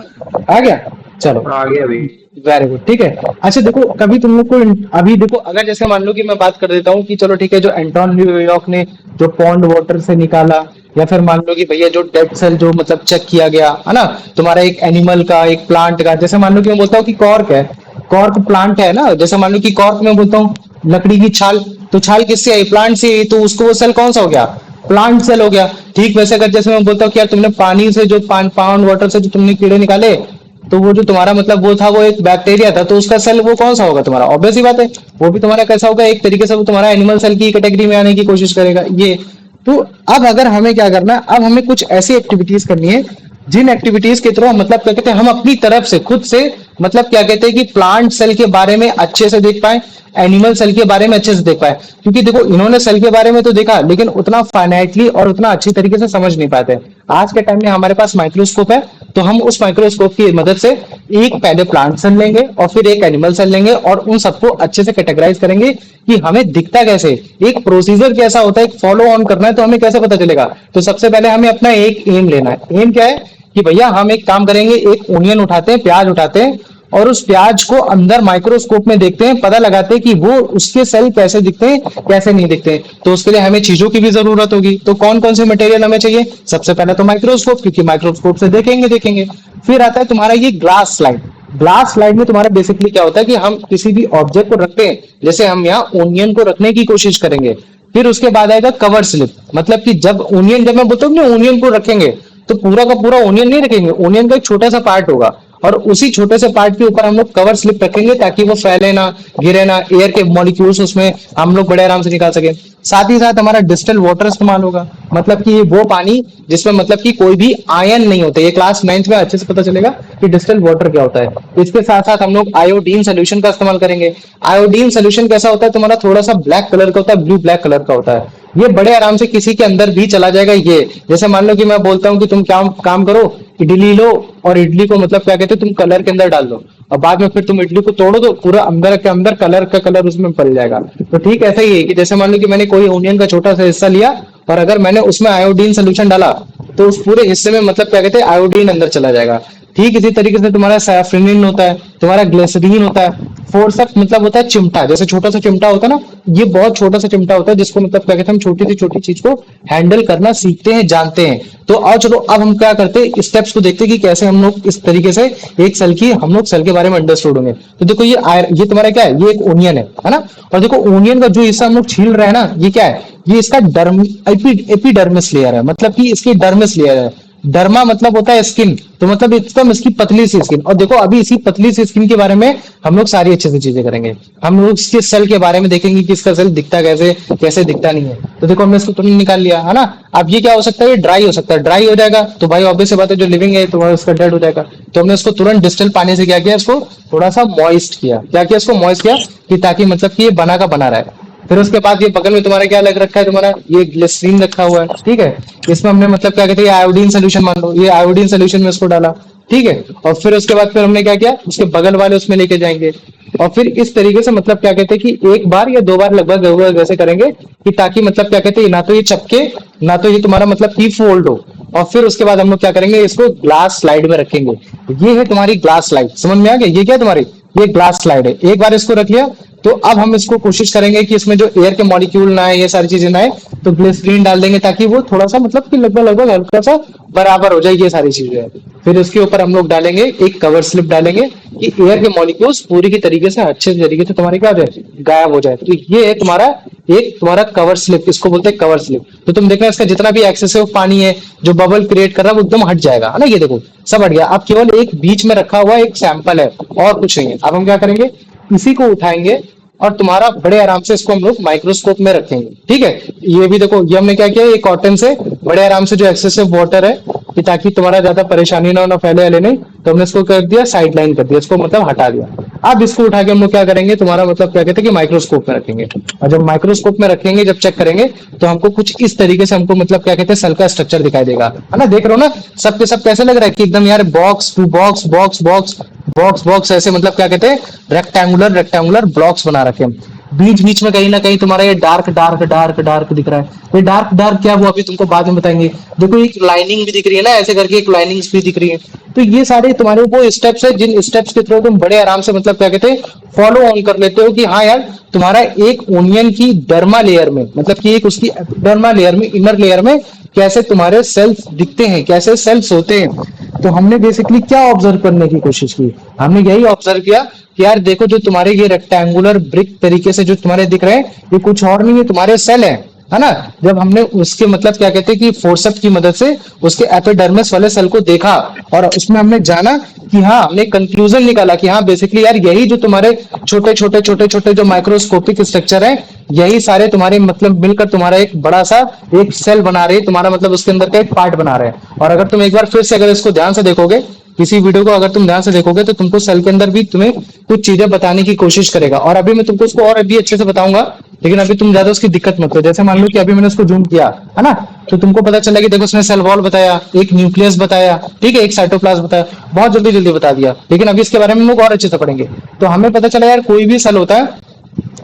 आ गया, चलो आ गया भाई। वेरी गुड, ठीक है। अच्छा देखो कभी तुम लोग को अभी देखो, अगर जैसे मान लो कि मैं बात कर देता हूँ कि चलो ठीक है, जो एंटोन ल्यूइस ने जो पॉन्ड वाटर से निकाला, या फिर मान लो कि भैया जो डेड सेल जो मतलब चेक किया गया है ना तुम्हारा एक एनिमल का, एक प्लांट का, जैसे मान लो कि मैं बोलता हूँ कि कॉर्क है, कॉर्क प्लांट है ना, जैसे मान लो कि कॉर्क में बोलता हूँ लकड़ी की छाल, तो छाल किससे आई? प्लांट से आई, तो उसको वो सेल कौन सा हो गया? प्लांट सेल हो गया। ठीक वैसे अगर जैसे मैं बोलता हूँ कि यार तुमने पानी से जो पाउंड वाटर से जो तुमने कीड़े निकाले, तो वो जो तुम्हारा मतलब वो था वो एक बैक्टीरिया था, तो उसका सेल वो कौन सा होगा तुम्हारा? ऑब्वियस ही बात है वो भी तुम्हारा कैसा होगा, एक तरीके से वो तुम्हारा एनिमल सेल की कैटेगरी में आने की कोशिश करेगा ये। तो अब अगर हमें क्या करना है, अब हमें कुछ ऐसी एक्टिविटीज करनी है जिन एक्टिविटीज के थ्रू मतलब क्या कहते हैं हम अपनी तरफ से खुद से मतलब क्या कहते हैं कि प्लांट सेल के बारे में अच्छे से देख पाए, एनिमल सेल के बारे में अच्छे से देख पाए। क्योंकि देखो इन्होंने सेल के बारे में तो देखा लेकिन उतना फाइनाइटली और उतना अच्छी तरीके से समझ नहीं पाते। आज के टाइम में हमारे पास माइक्रोस्कोप है, तो हम उस माइक्रोस्कोप की मदद से एक पहले प्लांट सेल लेंगे और फिर एक एनिमल सेल लेंगे और उन सबको अच्छे से कैटेगराइज करेंगे कि हमें दिखता कैसे, एक प्रोसीजर कैसा होता है, एक फॉलो ऑन करना है, तो हमें कैसे पता चलेगा। तो सबसे पहले हमें अपना एक एम लेना है। एम क्या है कि भैया हम एक काम करेंगे, एक ओनियन उठाते हैं, प्याज उठाते हैं और उस प्याज को अंदर माइक्रोस्कोप में देखते हैं, पता लगाते हैं कि वो उसके सेल कैसे दिखते हैं कैसे नहीं दिखते हैं। तो उसके लिए हमें चीजों की भी जरूरत होगी। तो कौन कौन से मटेरियल हमें चाहिए? सबसे पहले तो माइक्रोस्कोप, क्योंकि माइक्रोस्कोप से देखेंगे। फिर आता है तुम्हारा ये ग्लास स्लाइड। ग्लास स्लाइड में तुम्हारा बेसिकली क्या होता है कि हम किसी भी ऑब्जेक्ट को रखते हैं, जैसे हम यहाँ ओनियन को रखने की कोशिश करेंगे। फिर उसके बाद आएगा कवर स्लिप, मतलब कि जब ओनियन, जब मैं बोलता हूँ ओनियन को रखेंगे तो पूरा का पूरा ओनियन नहीं रखेंगे, ओनियन का एक छोटा सा पार्ट होगा और उसी छोटे से पार्ट के ऊपर हम लोग कवर स्लिप रखेंगे ताकि वो फैले ना, गिरे ना, एयर के मॉलिक्यूल्स उसमें हम लोग बड़े आराम से निकाल सके। साथ ही साथ हमारा डिस्टिल वाटर इस्तेमाल होगा, मतलब कि वो पानी जिसमें मतलब कि कोई भी आयन नहीं होते। ये क्लास 9th में अच्छे से पता चलेगा कि डिस्टिल वाटर क्या होता है। इसके साथ साथ हम लोग आयोडीन सोल्यूशन का इस्तेमाल करेंगे। आयोडीन सोल्यूशन कैसा होता है तुम्हारा? थोड़ा सा ब्लैक कलर का होता है, ब्लू ब्लैक कलर का होता है। ये बड़े आराम से किसी के अंदर भी चला जाएगा। ये जैसे मान लो कि मैं बोलता हूँ कि तुम क्या काम करो, इडली लो और इडली को मतलब क्या कहते हैं तुम कलर के अंदर डाल दो और बाद में फिर तुम इडली को तोड़ो तो पूरा अंदर के अंदर कलर का कलर उसमें पड़ जाएगा। तो ठीक ऐसा ही है कि जैसे मान लो कि मैंने कोई ओनियन का छोटा सा हिस्सा लिया और अगर मैंने उसमें आयोडीन सोल्यूशन डाला तो उस पूरे हिस्से में मतलब क्या कहते हैं आयोडीन अंदर चला जाएगा। ठीक इसी तरीके से तुम्हारा सैफरनिन होता है, तुम्हारा ग्लिसरीन होता है, फोर्सप मतलब होता है चिमटा, जैसे छोटा सा चिमटा होता है ना, ये बहुत छोटा सा चिमटा होता है जिसको मतलब क्या कहते हैं हम छोटी से छोटी चीज को हैंडल करना सीखते हैं, जानते हैं। तो आओ चलो अब हम क्या करते हैं, स्टेप्स को देखते हैं कि कैसे हम लोग इस तरीके से एक सेल की हम लोग सेल के बारे में अंडरस्टूड होंगे। तो देखो ये तुम्हारा क्या है, ये एक ओनियन है ना, और देखो ओनियन का जो हिस्सा हम लोग छील रहे हैं ना, ये क्या है, ये इसका एपिडर्मिस लेयर है, मतलब कि इसकी डर्मिस लेयर है। डर्मा मतलब होता है स्किन, तो मतलब एकदम इसकी पतली सी स्किन। और देखो अभी इसी पतली सी स्किन के बारे में हम लोग सारी अच्छे से चीजें करेंगे। हम लोग इसके सेल के बारे में देखेंगे कि इसका सेल दिखता कैसे, कैसे दिखता नहीं है। तो देखो हमने इसको तुरंत निकाल लिया है ना। अब ये क्या हो सकता है, ये ड्राई हो सकता है। ड्राई हो जाएगा तो भाई ऑब्वियस सी बात है, जो लिविंग है तो उसका डेड हो जाएगा। तो हमने इसको तुरंत डिस्टिल पानी से क्या किया, इसको थोड़ा सा मॉइस्ट किया। क्या किया, इसको मॉइस्ट किया कि ताकि मतलब कि ये बना का बना रहे। फिर उसके बाद ये बगल में तुम्हारा क्या लग रखा है, तुम्हारा ये ग्लिसरीन रखा हुआ है, ठीक है। इसमें हमने मतलब क्या कहते हैं, आयोडीन सोल्यूशन मान लो, ये आयोडीन सोल्यूशन में इसको डाला, ठीक है। और फिर उसके बाद फिर हमने क्या किया, उसके बगल वाले उसमें लेके जाएंगे। और फिर इस तरीके से मतलब क्या कहते हैं कि एक बार या दो बार लगभग वैसे करेंगे कि ताकि मतलब क्या कहते हैं, ना तो ये चपके, ना तो ये तुम्हारा मतलब की फोल्ड हो। और फिर उसके बाद हम लोग क्या करेंगे, इसको ग्लास स्लाइड में रखेंगे। ये है तुम्हारी ग्लास स्लाइड, समझ में आ गया। ये क्या है तुम्हारी, ये ग्लास स्लाइड है। एक बार इसको रख लिया तो अब हम इसको कोशिश करेंगे कि इसमें जो एयर के मॉलिक्यूल ना है, ये सारी चीजें ना है, तो ग्लिसरीन डाल देंगे ताकि वो थोड़ा सा मतलब कि लगभग हल्का सा बराबर हो जाए ये सारी चीजें। फिर उसके ऊपर हम लोग डालेंगे एक कवर स्लिप डालेंगे कि एयर के मॉलिक्यूल्स पूरी की तरीके से अच्छे तरीके से तुम्हारे क्या हो जाए, गायब हो जाए। तो ये है तुम्हारा एक तुम्हारा कवर स्लिप, इसको बोलते हैं कवर स्लिप। तो तुम देखना इसका जितना भी एक्सेसिव पानी है जो बबल क्रिएट कर रहा है वो एकदम हट जाएगा, है ना। ये देखो सब हट गया। अब केवल एक बीच में रखा हुआ एक सैंपल है और कुछ नहीं है। अब हम क्या करेंगे, इसी को उठाएंगे और तुम्हारा बड़े आराम से इसको हम लोग माइक्रोस्कोप में रखेंगे, ठीक है। ये भी देखो, ये हमने क्या किया, ये कॉटन से बड़े आराम से जो एक्सेसिव वाटर है कि ताकि तुम्हारा ज्यादा परेशानी ना हो, ना फैले वाले नहीं, तो हमने इसको कर दिया साइड लाइन कर दिया, इसको मतलब हटा दिया। अब इसको उठा के हम लोग क्या करेंगे, तुम्हारा मतलब क्या कहते हैं कि माइक्रोस्कोप में रखेंगे। और जब माइक्रोस्कोप में रखेंगे, जब चेक करेंगे तो हमको कुछ इस तरीके से हमको मतलब क्या कहते हैं सेल का स्ट्रक्चर दिखाई देगा, है ना। देख रहे हो ना सब के सब कैसे लग रहा है कि एकदम यार box to box box box box box ऐसे मतलब क्या कहते हैं रेक्टेंगुलर रेक्टेंगुलर ब्लॉक्स बना रखे हैं। बीच बीच में कहीं ना कहीं तुम्हारा ये डार्क डार्क डार्क डार्क दिख रहा है। ये डार्क डार्क क्या, वो अभी तुमको बाद में बताएंगे। देखो एक लाइनिंग भी दिख रही है ना, ऐसे करके एक लाइनिंग्स भी दिख रही है। तो ये सारे तुम्हारे वो स्टेप्स है जिन स्टेप्स के थ्रू तुम बड़े आराम से मतलब क्या कहते हैं फॉलो ऑन कर लेते हो कि हाँ यार तुम्हारा एक ओनियन की डर्मा लेयर में मतलब कि एक उसकी एपिडर्मा लेयर में, इनर लेयर में कैसे तुम्हारे सेल्स दिखते हैं, कैसे सेल्स होते हैं। तो हमने बेसिकली क्या ऑब्जर्व करने की कोशिश की, हमने यही ऑब्जर्व किया कि यार देखो जो तुम्हारे ये रेक्टेंगुलर ब्रिक तरीके से जो तुम्हारे दिख रहे हैं ये कुछ और नहीं है, तुम्हारे सेल है ना। जब हमने उसके मतलब क्या कहते हैं कि फोर्सेप की मदद से उसके एपिडर्मिस वाले सेल को देखा और उसमें हमने जाना कि हाँ, हमने कंक्लूजन निकाला कि हाँ बेसिकली यार यही जो तुम्हारे छोटे छोटे छोटे छोटे जो माइक्रोस्कोपिक स्ट्रक्चर है, यही सारे तुम्हारे मतलब मिलकर तुम्हारा एक बड़ा सा एक सेल बना रहे हैं, तुम्हारा मतलब उसके अंदर का एक पार्ट बना रहे हैं। और अगर तुम एक बार फिर से अगर इसको ध्यान से देखोगे, किसी वीडियो को अगर तुम ध्यान से देखोगे तो तुमको सेल के अंदर भी तुम्हें कुछ चीजें बताने की कोशिश करेगा। और अभी मैं तुमको उसको और अभी अच्छे से बताऊंगा, लेकिन अभी तुम ज्यादा उसकी दिक्कत मत करो। जैसे मान लो कि अभी मैंने उसको जूम किया है ना, तो तुमको पता चला कि देखो उसने सेल वॉल बताया, एक न्यूक्लियस बताया, ठीक है, एक साइटोप्लाज्म बताया, बहुत जल्दी जल्दी बता दिया। लेकिन अभी इसके बारे में हम लोग और अच्छे से पढ़ेंगे। तो हमें पता चला यार कोई भी सेल होता है,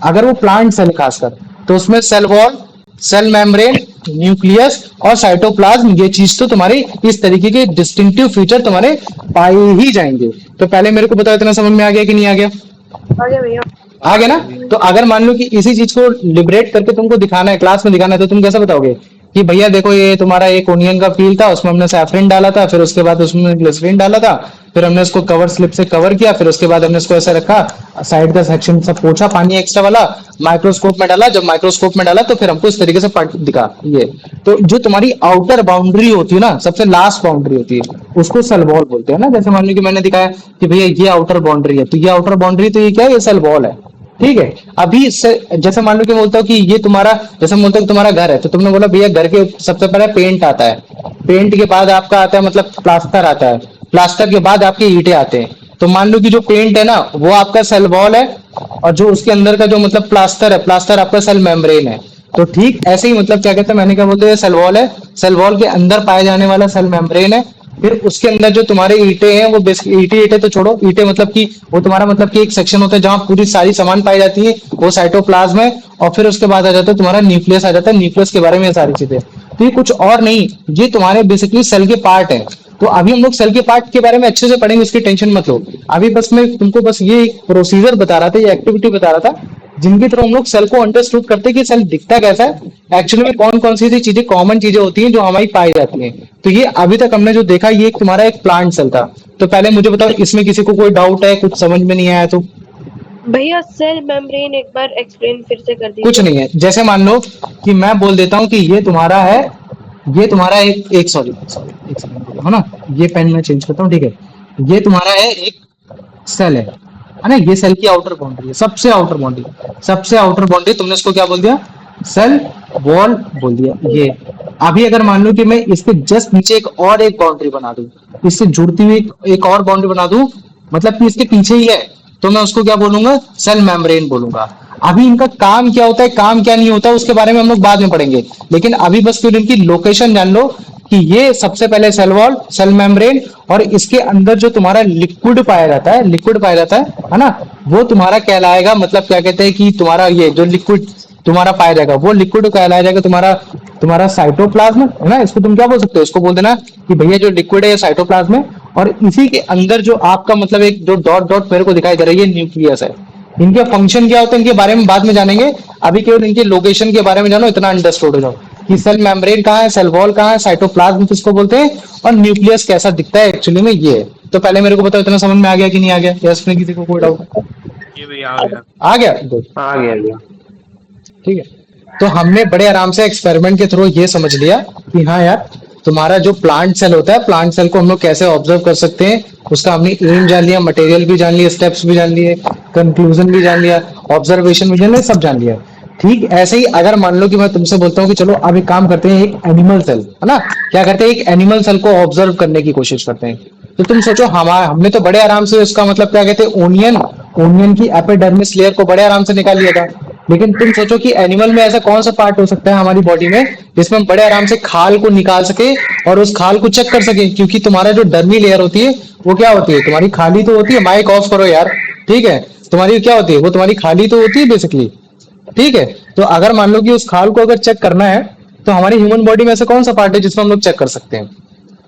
अगर वो प्लांट सेल खासकर, तो उसमें cell wall, cell membrane, nucleus और साइटोप्लाज्म, ये चीज तो तुम्हारी इस तरीके के डिस्टिंक्टिव फीचर तुम्हारे पाए ही जाएंगे। तो पहले मेरे को बताओ इतना समझ में आ गया कि नहीं आ गया? आ गया भैया। आ गया ना। तो अगर मान लो कि इसी चीज को लिबरेट करके तुमको दिखाना है, क्लास में दिखाना है, तो तुम कैसे बताओगे कि भैया देखो ये तुम्हारा एक ओनियन का फील था, उसमें हमने सैफरन डाला था, फिर उसके बाद उसमें ग्लिसरीन डाला था, फिर हमने उसको कवर स्लिप से कवर किया, फिर उसके बाद हमने इसको ऐसे रखा, साइड का सेक्शन सब पोछा पानी एक्स्ट्रा वाला, माइक्रोस्कोप में डाला। जब माइक्रोस्कोप में डाला तो फिर हमको इस तरीके से पार्ट दिखा। ये तो जो तुम्हारी आउटर बाउंड्री होती है ना, सबसे लास्ट बाउंड्री होती है, उसको सेल वॉल बोलते हैं ना। जैसे मान लो कि मैंने दिखाया कि भैया ये आउटर बाउंड्री है, तो ये आउटर बाउंड्री तो ये क्या है, ये सेल वॉल है, ठीक है। अभी जैसे मान लो कि बोलता हूँ कि ये तुम्हारा, जैसे बोलता हूँ तुम्हारा घर है, तो तुमने बोला भैया घर के सबसे पहले पेंट आता है, पेंट के बाद आपका आता है मतलब प्लास्टर आता है, प्लास्टर के बाद आपके ईंटें आते हैं। तो मान लो कि जो पेंट है ना वो आपका सेल वॉल है, और जो उसके अंदर का जो मतलब प्लास्टर है, प्लास्टर आपका सेल मेम्ब्रेन है। तो ठीक ऐसे ही मतलब क्या कहते हैं, मैंने क्या बोलते हैं, सेल वॉल है, सेल वॉल के अंदर पाए जाने वाला सेल मेम्ब्रेन है। फिर उसके अंदर जो तुम्हारे ईंटें हैं वो ईंटें तो छोड़ो, ईंटें मतलब कि वो तुम्हारा मतलब कि एक सेक्शन होता है जहां पूरी सारी सामान पाई जाती है, वो साइटोप्लाज्म है। और फिर उसके बाद आ जाता है तुम्हारा न्यूक्लियस आ जाता है, न्यूक्लियस के बारे में ये सारी चीजें। तो ये कुछ और नहीं, ये तुम्हारे बेसिकली सेल के पार्ट है। तो अभी हम लोग सेल के पार्ट के बारे में अच्छे से पढ़ेंगे, उसकी टेंशन मत लो। अभी बस मैं तुमको बस ये प्रोसीजर बता रहा था, ये एक्टिविटी बता रहा था, जिनके थ्रू हम लोग सेल को अंडरस्टूड करते हैं कि सेल दिखता कैसा है, एक्चुअली में कौन कौन सी चीजें कॉमन चीजें होती हैं जो हमारी पाई जाती हैं। तो ये अभी तक हमने जो देखा ये एक तुम्हारा एक प्लांट सेल था। तो पहले मुझे बताओ इसमें किसी को कोई डाउट है, कुछ समझ में नहीं आया तो? भैया सेल मेम्ब्रेन एक बार एक्सप्लेन फिर से कर दीजिए। कुछ नहीं है, जैसे मान लो कि मैं बोल देता हूँ कि ये तुम्हारा है, ये तुम्हारा एक सॉरी सॉरी एक सेकंड, है ना, ये पेन मैं चेंज करता हूँ, ठीक है। ये तुम्हारा है एक सेल है ना, ये सेल की आउटर बाउंड्री है, सबसे आउटर बाउंड्री, सबसे आउटर बाउंड्री, तुमने इसको क्या बोल दिया, सेल वॉल बोल दिया ये। अभी अगर मान लो कि मैं इसके जस्ट नीचे एक बाउंड्री बना दूं, इससे जुड़ती हुई एक और बाउंड्री बना दूं, मतलब कि इसके पीछे ही है, तो मैं उसको क्या बोलूंगा, सेल मेम्ब्रेन बोलूंगा। अभी इनका काम क्या होता है, काम क्या नहीं होता, उसके बारे में हम लोग बाद में पढ़ेंगे, लेकिन अभी बस फिर इनकी लोकेशन जान लो कि ये सबसे पहले सेल वॉल, सेल मेम्ब्रेन, और इसके अंदर जो तुम्हारा लिक्विड पाया जाता है, लिक्विड पाया जाता है ना, वो तुम्हारा कहलाएगा, मतलब क्या कहते हैं कि तुम्हारा ये जो लिक्विड तुम्हारा पाया जाएगा, वो लिक्विड कहलाया जाएगा तुम्हारा तुम्हारा साइटोप्लाज्म, है ना। इसको तुम क्या बोल सकते हो, इसको बोल देना कि भैया जो लिक्विड है ये साइटोप्लाज्म है, और इसी के अंदर जो आपका मतलब एक जो डॉट डॉट मेरे को दिखाई दे रहा है, ये न्यूक्लियस है। इनके फंक्शन क्या होते हैं, इनके बारे में बाद में जानेंगे, अभी केवल इनके लोकेशन के बारे में जानो, इतना अंडरस्टूड हो जाओ कि सेल मेम्ब्रेन कहाँ है, सेल वॉल कहाँ है, साइटोप्लाज्म किसको बोलते हैं, और न्यूक्लियस कैसा दिखता है एक्चुअली में, ये है। तो पहले मेरे को बताओ, इतना समझ में आ गया कि नहीं आ गया, या इसमें किसी को कोई डाउट ये भी आ गया। आ गया? गुड, आ गया। ठीक है। तो हमने बड़े आराम से एक्सपेरिमेंट के थ्रू ये समझ लिया कि हाँ यार, तुम्हारा जो प्लांट सेल होता है, प्लांट सेल को हम लोग कैसे ऑब्जर्व कर सकते हैं, उसका हमने एम जान लिया, मटेरियल भी जान लिया, स्टेप्स भी जान लिए, कंक्लूजन भी जान लिया, ऑब्जर्वेशन भी जान लिया, सब जान लिया। ठीक ऐसे ही अगर मान लो कि मैं तुमसे बोलता हूँ कि चलो अब एक काम करते हैं, एक एनिमल सेल, है ना, क्या करते हैं, एक एनिमल सेल को ऑब्जर्व करने की कोशिश करते हैं, तो तुम सोचो हमने तो बड़े आराम से उसका मतलब क्या कहते हैं, ओनियन की एपिडर्मिस लेयर को बड़े आराम से निकाल लिया था। लेकिन तुम सोचो कि एनिमल में ऐसा कौन सा पार्ट हो सकता है हमारी बॉडी में जिसमें हम बड़े आराम से खाल को निकाल सके और उस खाल को चेक कर सके, क्योंकि तुम्हारा जो डर्मी लेयर होती है वो क्या होती है, तुम्हारी खाली तो होती है, माइक ऑफ करो यार, ठीक है, तुम्हारी क्या होती है, वो तुम्हारी खाली तो होती है बेसिकली, ठीक है। तो अगर मान लो कि उस खाल को अगर चेक करना है, तो हमारी ह्यूमन बॉडी में ऐसा कौन सा पार्ट है जिसमें हम लोग चेक कर सकते हैं,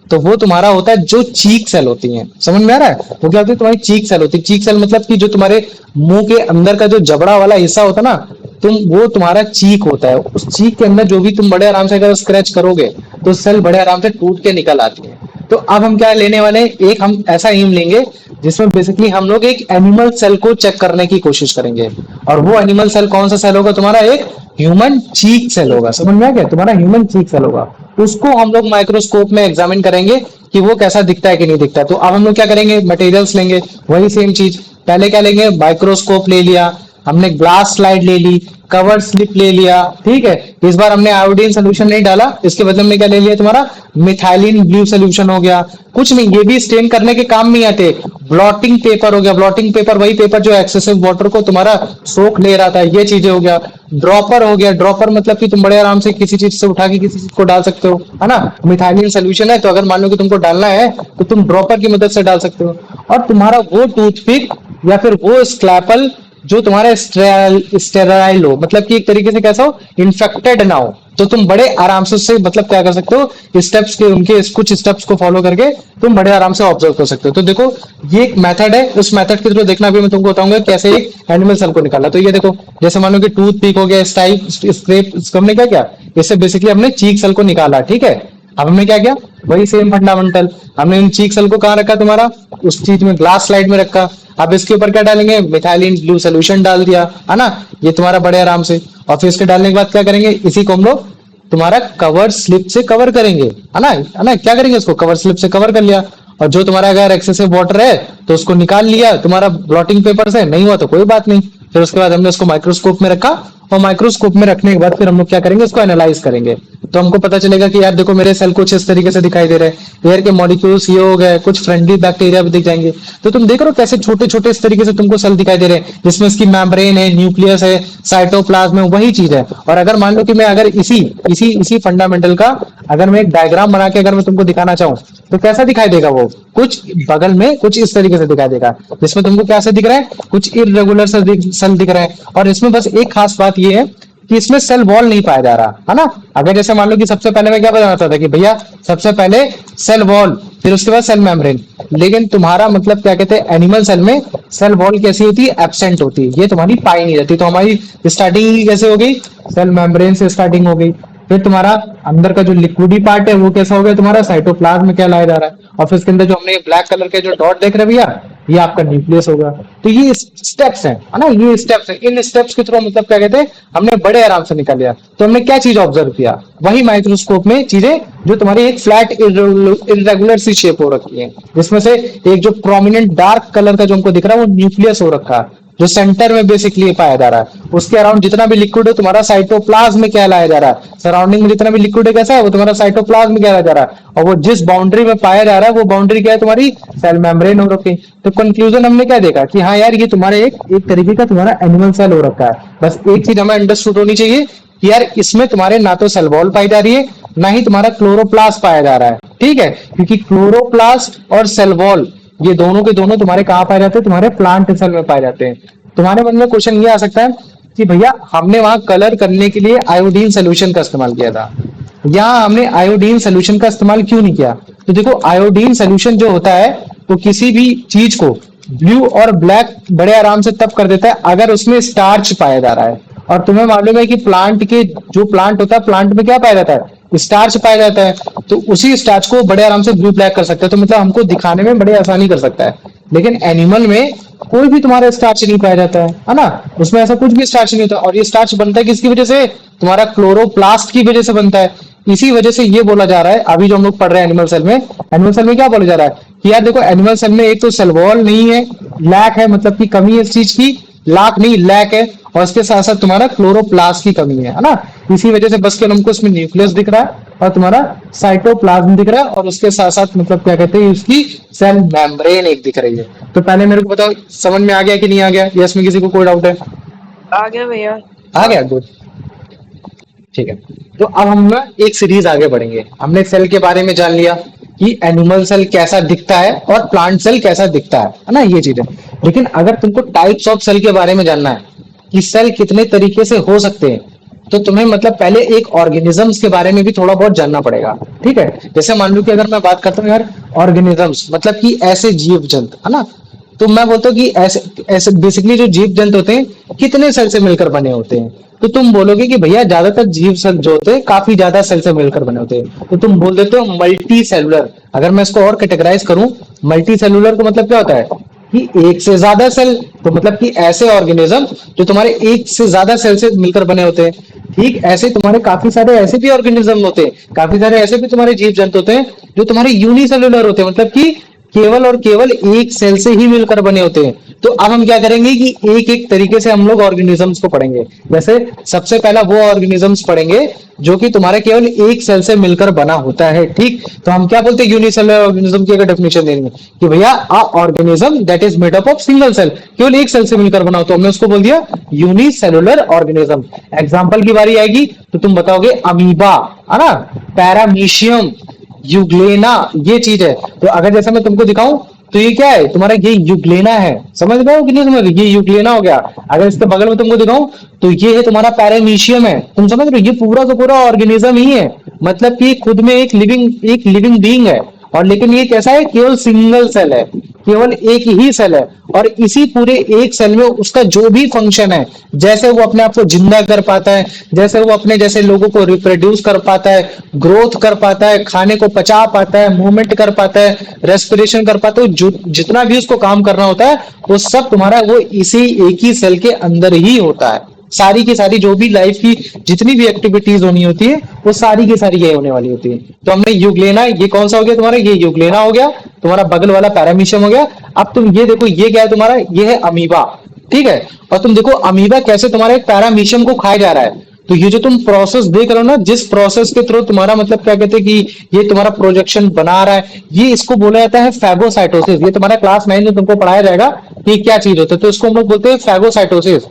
तो वो तुम्हारा होता है जो चीक सेल होती है। समझ में आ रहा है, वो क्या होती है, तुम्हारी चीक सेल होती है। चीक सेल मतलब कि जो तुम्हारे मुंह के अंदर का जो जबड़ा वाला हिस्सा होता है ना, वो तुम्हारा चीक होता है, उस चीक के अंदर जो भी तुम बड़े आराम से अगर स्क्रैच करोगे तो सेल बड़े आराम से टूट के निकल आती है। तो अब हम क्या लेने वाले हैं, एक हम ऐसा एम लेंगे जिसमें बेसिकली हम लोग एक एनिमल सेल को चेक करने की कोशिश करेंगे, और वो एनिमल सेल कौन सा सेल होगा, तुम्हारा एक ह्यूमन चीक सेल होगा। समझ में आ गया, तुम्हारा ह्यूमन चीक सेल होगा, उसको हम लोग माइक्रोस्कोप में एग्जामिन करेंगे कि वो कैसा दिखता है कि नहीं दिखता है। तो अब हम लोग क्या करेंगे, मटेरियल्स लेंगे, वही सेम चीज, पहले क्या लेंगे, माइक्रोस्कोप ले लिया हमने, ग्लास स्लाइड ले ली, कवर स्लिप ले लिया, ठीक है। इस बार हमने आयोडीन सोल्यूशन नहीं डाला, इसके बदले में क्या ले लिया, तुम्हारा मिथाइलिन ब्लू सोल्यूशन हो गया। कुछ नहीं, ये भी स्टेन करने के काम नहीं आते। ब्लॉटिंग पेपर हो गया, ब्लॉटिंग पेपर वही पेपर जो एक्सेसिव वाटर को तुम्हारा सोख ले रहा था, ये चीजें हो गया। ड्रॉपर हो गया, ड्रॉपर मतलब कि तुम बड़े आराम से किसी चीज से उठा के किसी चीज को डाल सकते हो, है ना। मिथाइलिन सोल्यूशन है, तो अगर मान लो कि तुमको डालना है तो तुम ड्रॉपर की मदद से डाल सकते हो। और तुम्हारा वो टूथपिक या फिर वो स्क्रैपल जो तुम्हारा स्टेराइल हो, मतलब कि एक तरीके से कैसा हो, इन्फेक्टेड ना हो, तो तुम बड़े आराम से उससे मतलब क्या कर सकते हो, स्टेप्स के उनके कुछ स्टेप्स को फॉलो करके तुम बड़े आराम से ऑब्जर्व कर सकते हो। तो देखो ये एक मेथड है, उस मेथड के थ्रू देखना भी मैं तुमको बताऊंगा कैसे एक एनिमल सेल को निकाला। तो ये देखो, जैसे मान लो कि टूथ पिक हो गया, स्क्रेप, हमने क्या किया, इससे बेसिकली हमने चीक सेल को निकाला, ठीक है। अब हमने क्या किया, वही सेम फंडामेंटल, हमने इन चीक सेल को कहाँ रखा, तुम्हारा उस चीज में ग्लास स्लाइड में रखा। अब इसके ऊपर क्या डालेंगे, मिथाइलिन ब्लू सोल्यूशन डाल दिया, है ना, ये तुम्हारा बड़े आराम से। और फिर इसके डालने के बाद क्या करेंगे, इसी को हम लोग तुम्हारा कवर स्लिप से कवर करेंगे, है ना, क्या करेंगे, इसको कवर स्लिप से कवर कर लिया। और जो तुम्हारा अगर एक्सेसिव वाटर है तो उसको निकाल लिया तुम्हारा ब्लॉटिंग पेपर से, नहीं हुआ तो कोई बात नहीं। फिर उसके बाद हमने उसको माइक्रोस्कोप में रखा, और माइक्रोस्कोप में रखने के बाद फिर हम लोग क्या करेंगे, उसको एनालाइज करेंगे। तो हमको पता चलेगा कि यार देखो मेरे सेल कुछ इस तरीके से दिखाई दे रहे हैं, एयर के मॉलिक्यूल्स ये हो गए, कुछ फ्रेंडली बैक्टीरिया भी दिख जाएंगे। तो तुम देख रहे हो कैसे छोटे छोटे इस तरीके से तुमको सेल दिखाई दे रहे हैं, जिसमें इसकी मेम्ब्रेन है, न्यूक्लियस है, साइटोप्लाज्म है, वही चीज है। और अगर मान लो कि मैं अगर इसी फंडामेंटल का अगर मैं एक डायग्राम बना के अगर मैं तुमको दिखाना चाहूँ, तो कैसा दिखाई देगा, वो कुछ बगल में कुछ इस तरीके से दिखाई देगा, जिसमें तुमको कैसे दिख रहा है, कुछ इरेगुलर सेल दिख रहा है। और इसमें बस एक खास बात ये है कि इसमें सेल वॉल नहीं पाया जा रहा, है ना। अगर जैसे मान लो कि सबसे पहले मैं क्या बताना था कि भैया सबसे पहले सेल वॉल, फिर उसके बाद सेल मेम्ब्रेन, लेकिन तुम्हारा मतलब क्या कहते हैं, एनिमल सेल में सेल वॉल कैसी होती है, एब्सेंट होती है, ये तुम्हारी पाई नहीं रहती। तो हमारी स्टार्टिंग कैसे हो गई, सेल मेम्ब्रेन से स्टार्टिंग हो गई। फिर तुम्हारा अंदर का जो लिक्विडी पार्ट है वो कैसा हो गया, तुम्हारा साइटोप्लाज्म में क्या लाया जा रहा है। और फिर इसके अंदर जो हमने ब्लैक कलर के जो डॉट देख रहे हैं भैया, ये आपका न्यूक्लियस होगा। तो ये स्टेप्स हैं, है ना, ये स्टेप्स हैं। इन स्टेप्स के थ्रू मतलब क्या कहते हैं, हमने बड़े आराम से निकाल लिया। तो हमने क्या चीज ऑब्जर्व किया, वही माइक्रोस्कोप में चीजें जो तुम्हारी एक फ्लैट इरेगुलर सी शेप हो रखी है, जिसमें से एक जो प्रोमिनेंट डार्क कलर का जो हमको दिख रहा है वो न्यूक्लियस हो रखा है, जो सेंटर में बेसिकली पाया जा रहा है। उसके अराउंड जितना भी लिक्विड है तुम्हारा साइटोप्लाज्म में क्या लाया जा रहा है, सराउंडिंग में जितना भी लिक्विड है कैसा है वो तुम्हारा साइटोप्लाज्म में क्या लाया जा रहा है, और वो जिस बाउंड्री में पाया जा रहा है वो बाउंड्री क्या है, तुम्हारी सेल मेम्ब्रेन हो रखी। तो कंक्लूजन हमने क्या देखा कि हाँ यार ये तुम्हारे एक तरीके का तुम्हारा एनिमल सेल हो रखा है। बस एक चीज हमें अंडरस्टूड होनी चाहिए कि यार इसमें तुम्हारे ना तो सेल वॉल पाई जा रही है, ना ही तुम्हारा क्लोरोप्लास्ट पाया जा रहा है, ठीक है, क्योंकि क्लोरोप्लास्ट और सेल वॉल ये दोनों के दोनों तुम्हारे कहाँ पाए जाते हैं, तुम्हारे प्लांट सेल में पाए जाते हैं। तुम्हारे मन में क्वेश्चन ये आ सकता है कि भैया हमने वहां कलर करने के लिए आयोडीन सोल्यूशन का इस्तेमाल किया था, यहाँ हमने आयोडीन सोल्यूशन का इस्तेमाल क्यों नहीं किया। तो देखो आयोडीन सोल्यूशन जो होता है वो किसी भी चीज को ब्लू और ब्लैक बड़े आराम से तब कर देता है अगर उसमें स्टार्च पाया जा रहा है। और तुम्हें मालूम है कि प्लांट के जो प्लांट होता है, प्लांट में क्या पाया जाता है, स्टार्च पाया जाता है। तो उसी स्टार्च को बड़े आराम से ब्लू ब्लैक कर सकते हैं, तो मतलब हमको दिखाने में बड़े आसानी कर सकता है। लेकिन एनिमल में कोई भी तुम्हारा स्टार्च नहीं पाया जाता है ना, उसमें ऐसा कुछ भी स्टार्च नहीं होता। और ये स्टार्च बनता है किसकी वजह से, तुम्हारा क्लोरोप्लास्ट की वजह से बनता है। इसी वजह से ये बोला जा रहा है अभी जो हम लोग पढ़ रहे हैं एनिमल सेल में क्या बोला जा रहा है कि यार देखो एनिमल सेल में एक तो सेल वॉल नहीं है, लैक है, मतलब कि कमी है इस चीज की, लाख नहीं लैक है, और इसके साथ साथ तुम्हारा क्लोरोप्लास्ट की कमी है ना। इसी वजह से बस केवल हमको इसमें न्यूक्लियस दिख रहा है और तुम्हारा साइटोप्लाज्म दिख रहा है, और उसके साथ साथ मतलब क्या कहते हैं उसकी सेल मेम्ब्रेन एक दिख रही है। तो पहले मेरे को बताओ समझ में आ गया कि नहीं आ गया, या इसमें किसी को कोई डाउट है? आ गया भैया। आ गया, गुड, ठीक है। तो अब हम ना एक सीरीज आगे बढ़ेंगे। हमने सेल के बारे में जान लिया कि एनिमल सेल कैसा दिखता है और प्लांट सेल कैसा दिखता है ना, ये चीज है। लेकिन अगर तुमको टाइप्स ऑफ सेल के बारे में जानना है कि सेल कितने तरीके से हो सकते हैं, तो तुम्हें मतलब पहले एक ऑर्गेनिजम्स के बारे में भी थोड़ा बहुत जानना पड़ेगा, ठीक है। जैसे मान लो कि अगर मैं बात करता हूँ यार ऑर्गेनिजम्स मतलब कि ऐसे जीव जंतु, है ना, तो मैं बोलता हूँ कि ऐसे ऐसे बेसिकली जो जीव जंतु होते हैं कितने सेल से मिलकर बने होते हैं। तो तुम बोलोगे कि भैया ज्यादातर जीव सेल जो होते हैं काफी ज्यादा सेल से मिलकर बने होते हैं, तो तुम बोल देते हो मल्टी सेलुलर। अगर मैं इसको और कैटेगराइज करूं, मल्टी सेलुलर का मतलब क्या होता है कि एक से ज्यादा सेल, तो मतलब कि ऐसे ऑर्गेनिज्म जो तुम्हारे एक से ज्यादा सेल से मिलकर बने होते हैं। ठीक ऐसे तुम्हारे काफी सारे ऐसे भी ऑर्गेनिज्म होते हैं, काफी सारे ऐसे भी तुम्हारे जीव जंतु होते हैं जो तुम्हारे यूनिसेलुलर होते हैं, मतलब कि केवल और केवल एक सेल से ही मिलकर बने होते हैं। तो अब हम क्या करेंगे कि एक एक तरीके से हम लोग ऑर्गेनिजम्स को पढ़ेंगे। जैसे सबसे पहला वो ऑर्गेनिजम्स पढ़ेंगे जो कि तुम्हारे केवल एक सेल से मिलकर बना होता है, ठीक। तो हम क्या बोलते हैं यूनिसेलुलर ऑर्गेनिज्म की अगर डेफिनेशन देंगे कि भैया a organism that is made up of single cell, केवल एक सेल से मिलकर बना हो, तो हमने उसको बोल दिया यूनिसेलुलर ऑर्गेनिज्म। एग्जांपल की बारी आएगी तो तुम बताओगे अमीबा, है ना, पैरामीशियम, यूग्लेना, ये चीज है। तो अगर जैसे मैं तुमको दिखाऊं तो ये क्या है तुम्हारा, ये यूग्लेना है, समझ रहे हो कि नहीं समझ रहे, ये यूग्लेना हो गया। अगर इसके बगल में तुमको दिखाऊं तो ये है तुम्हारा पैरामीशियम है, तुम समझ रहे हो, ये पूरा का पूरा ऑर्गेनिज्म ही है, मतलब कि खुद में एक लिविंग बीइंग है। और लेकिन ये कैसा है, केवल सिंगल सेल है, केवल एक ही सेल है, और इसी पूरे एक सेल में उसका जो भी फंक्शन है, जैसे वो अपने आप को जिंदा कर पाता है, जैसे वो अपने जैसे लोगों को रिप्रोड्यूस कर पाता है, ग्रोथ कर पाता है, खाने को पचा पाता है, मूवमेंट कर पाता है, रेस्पिरेशन कर पाता है, जितना भी उसको काम करना होता है वो सब तुम्हारा वो इसी एक ही सेल के अंदर ही होता है। सारी की सारी जो भी लाइफ की जितनी भी एक्टिविटीज होनी होती है वो सारी की सारी ये होने वाली होती है। तो हमने यूग्लेना, ये कौन सा हो गया तुम्हारा, ये यूग्लेना हो गया, तुम्हारा बगल वाला पैरामीशियम हो गया। अब तुम ये देखो ये क्या है तुम्हारा, ये है अमीबा, ठीक है। और तुम देखो अमीबा कैसे तुम्हारे एक पैरामीशियम को खाया जा रहा है। तो ये जो तुम प्रोसेस देख रहे हो ना, जिस प्रोसेस के थ्रू तुम्हारा मतलब क्या कहते हैं कि ये तुम्हारा प्रोजेक्शन बना रहा है, ये इसको बोला जाता है फैगोसाइटोसिस। ये तुम्हारा क्लास 9 में तुमको पढ़ाया जाएगा कि क्या चीज होता है, तो इसको हम लोग बोलते हैं फैगोसाइटोसिस,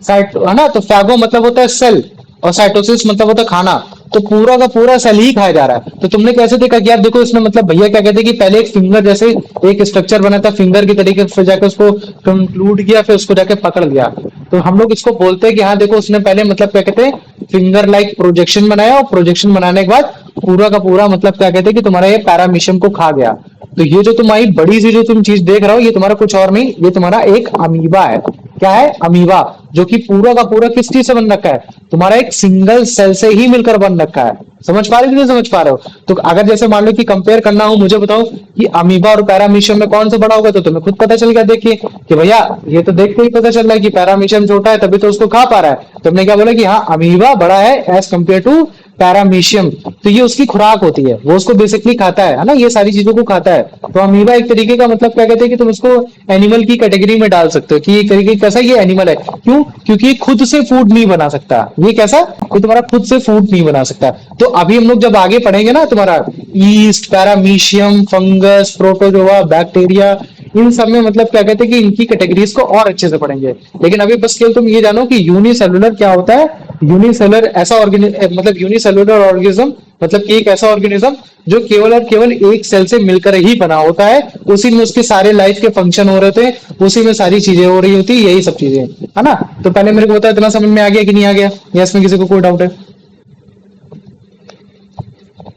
है ना। तो फैगो मतलब होता है सेल और साइटोसिस मतलब होता है खाना, तो पूरा का पूरा सेल ही खाया जा रहा है। तो तुमने कैसे देखा कि यार देखो इसमें मतलब भैया क्या कहते हैं कि पहले एक फिंगर जैसे एक स्ट्रक्चर बना था फिंगर की तरीके से, फिर जाके उसको कंक्लूड किया, फिर उसको जाके पकड़ लिया। तो हम लोग इसको बोलते हैं कि हाँ देखो उसने पहले मतलब क्या कहते हैं फिंगर लाइक प्रोजेक्शन बनाया, और प्रोजेक्शन बनाने के बाद पूरा का पूरा मतलब क्या कहते हैं कि तुम्हारा ये पैरामीशियम को खा गया। तो ये जो तुम्हारी बड़ी सी जो तुम चीज देख रहे हो ये तुम्हारा कुछ और नहीं, ये तुम्हारा एक अमीबा है। क्या है, अमीबा, जो कि पूरा का पूरा किस चीज से बन रखा है, तुम्हारा एक सिंगल सेल से ही मिलकर बन रखा है। समझ पा रहे हो कि नहीं समझ पा रहे हो? तो अगर जैसे मान लो कि कंपेयर करना हो, मुझे बताओ कि अमीबा और पैरामीशियम में कौन सा बड़ा होगा, तो तुम्हें खुद पता चल गया। देखिए कि भैया ये तो देख के ही पता चल रहा है कि पैरामीशियम छोटा है, तभी तो उसको खा पा रहा है। तुमने क्या बोला कि हाँ अमीबा बड़ा है एज कम्पेयर टू पैरामीशियम, तो ये उसकी खुराक होती है, वो उसको बेसिकली खाता है ना, ये सारी चीजों को खाता है। तो अमीबा एक तरीके का मतलब क्या कहते हैं कि तुम इसको एनिमल की कैटेगरी में डाल सकते हो कि एक तरीके कैसा ये एनिमल है। क्यों? क्योंकि ये खुद से फूड नहीं बना सकता। ये कैसा? ये तुम्हारा खुद से फूड नहीं बना सकता। तो अभी हम लोग जब आगे पढ़ेंगे ना तुम्हारा yeast, paramecium, fungus, protozoa, bacteria, इन सब में मतलब क्या कहते हैं कि इनकी कैटेगरीज को और अच्छे से पढ़ेंगे। लेकिन अभी बस केवल तुम ये जानो कि यूनिसेलुलर क्या होता है। यूनिसेलुलर ऐसा मतलब यूनिसेलुलर ऑर्गेनिज्म मतलब कि एक ऐसा ऑर्गेनिज्म जो केवल और केवल एक सेल से मिलकर ही बना होता है, उसी में उसके सारे लाइफ के फंक्शन हो रहे थे, उसी में सारी चीजें हो रही होती, यही सब चीजें है ना। तो पहले मेरे को बता, इतना समझ में आ गया कि नहीं आ गया, या इसमें किसी को कोई डाउट है?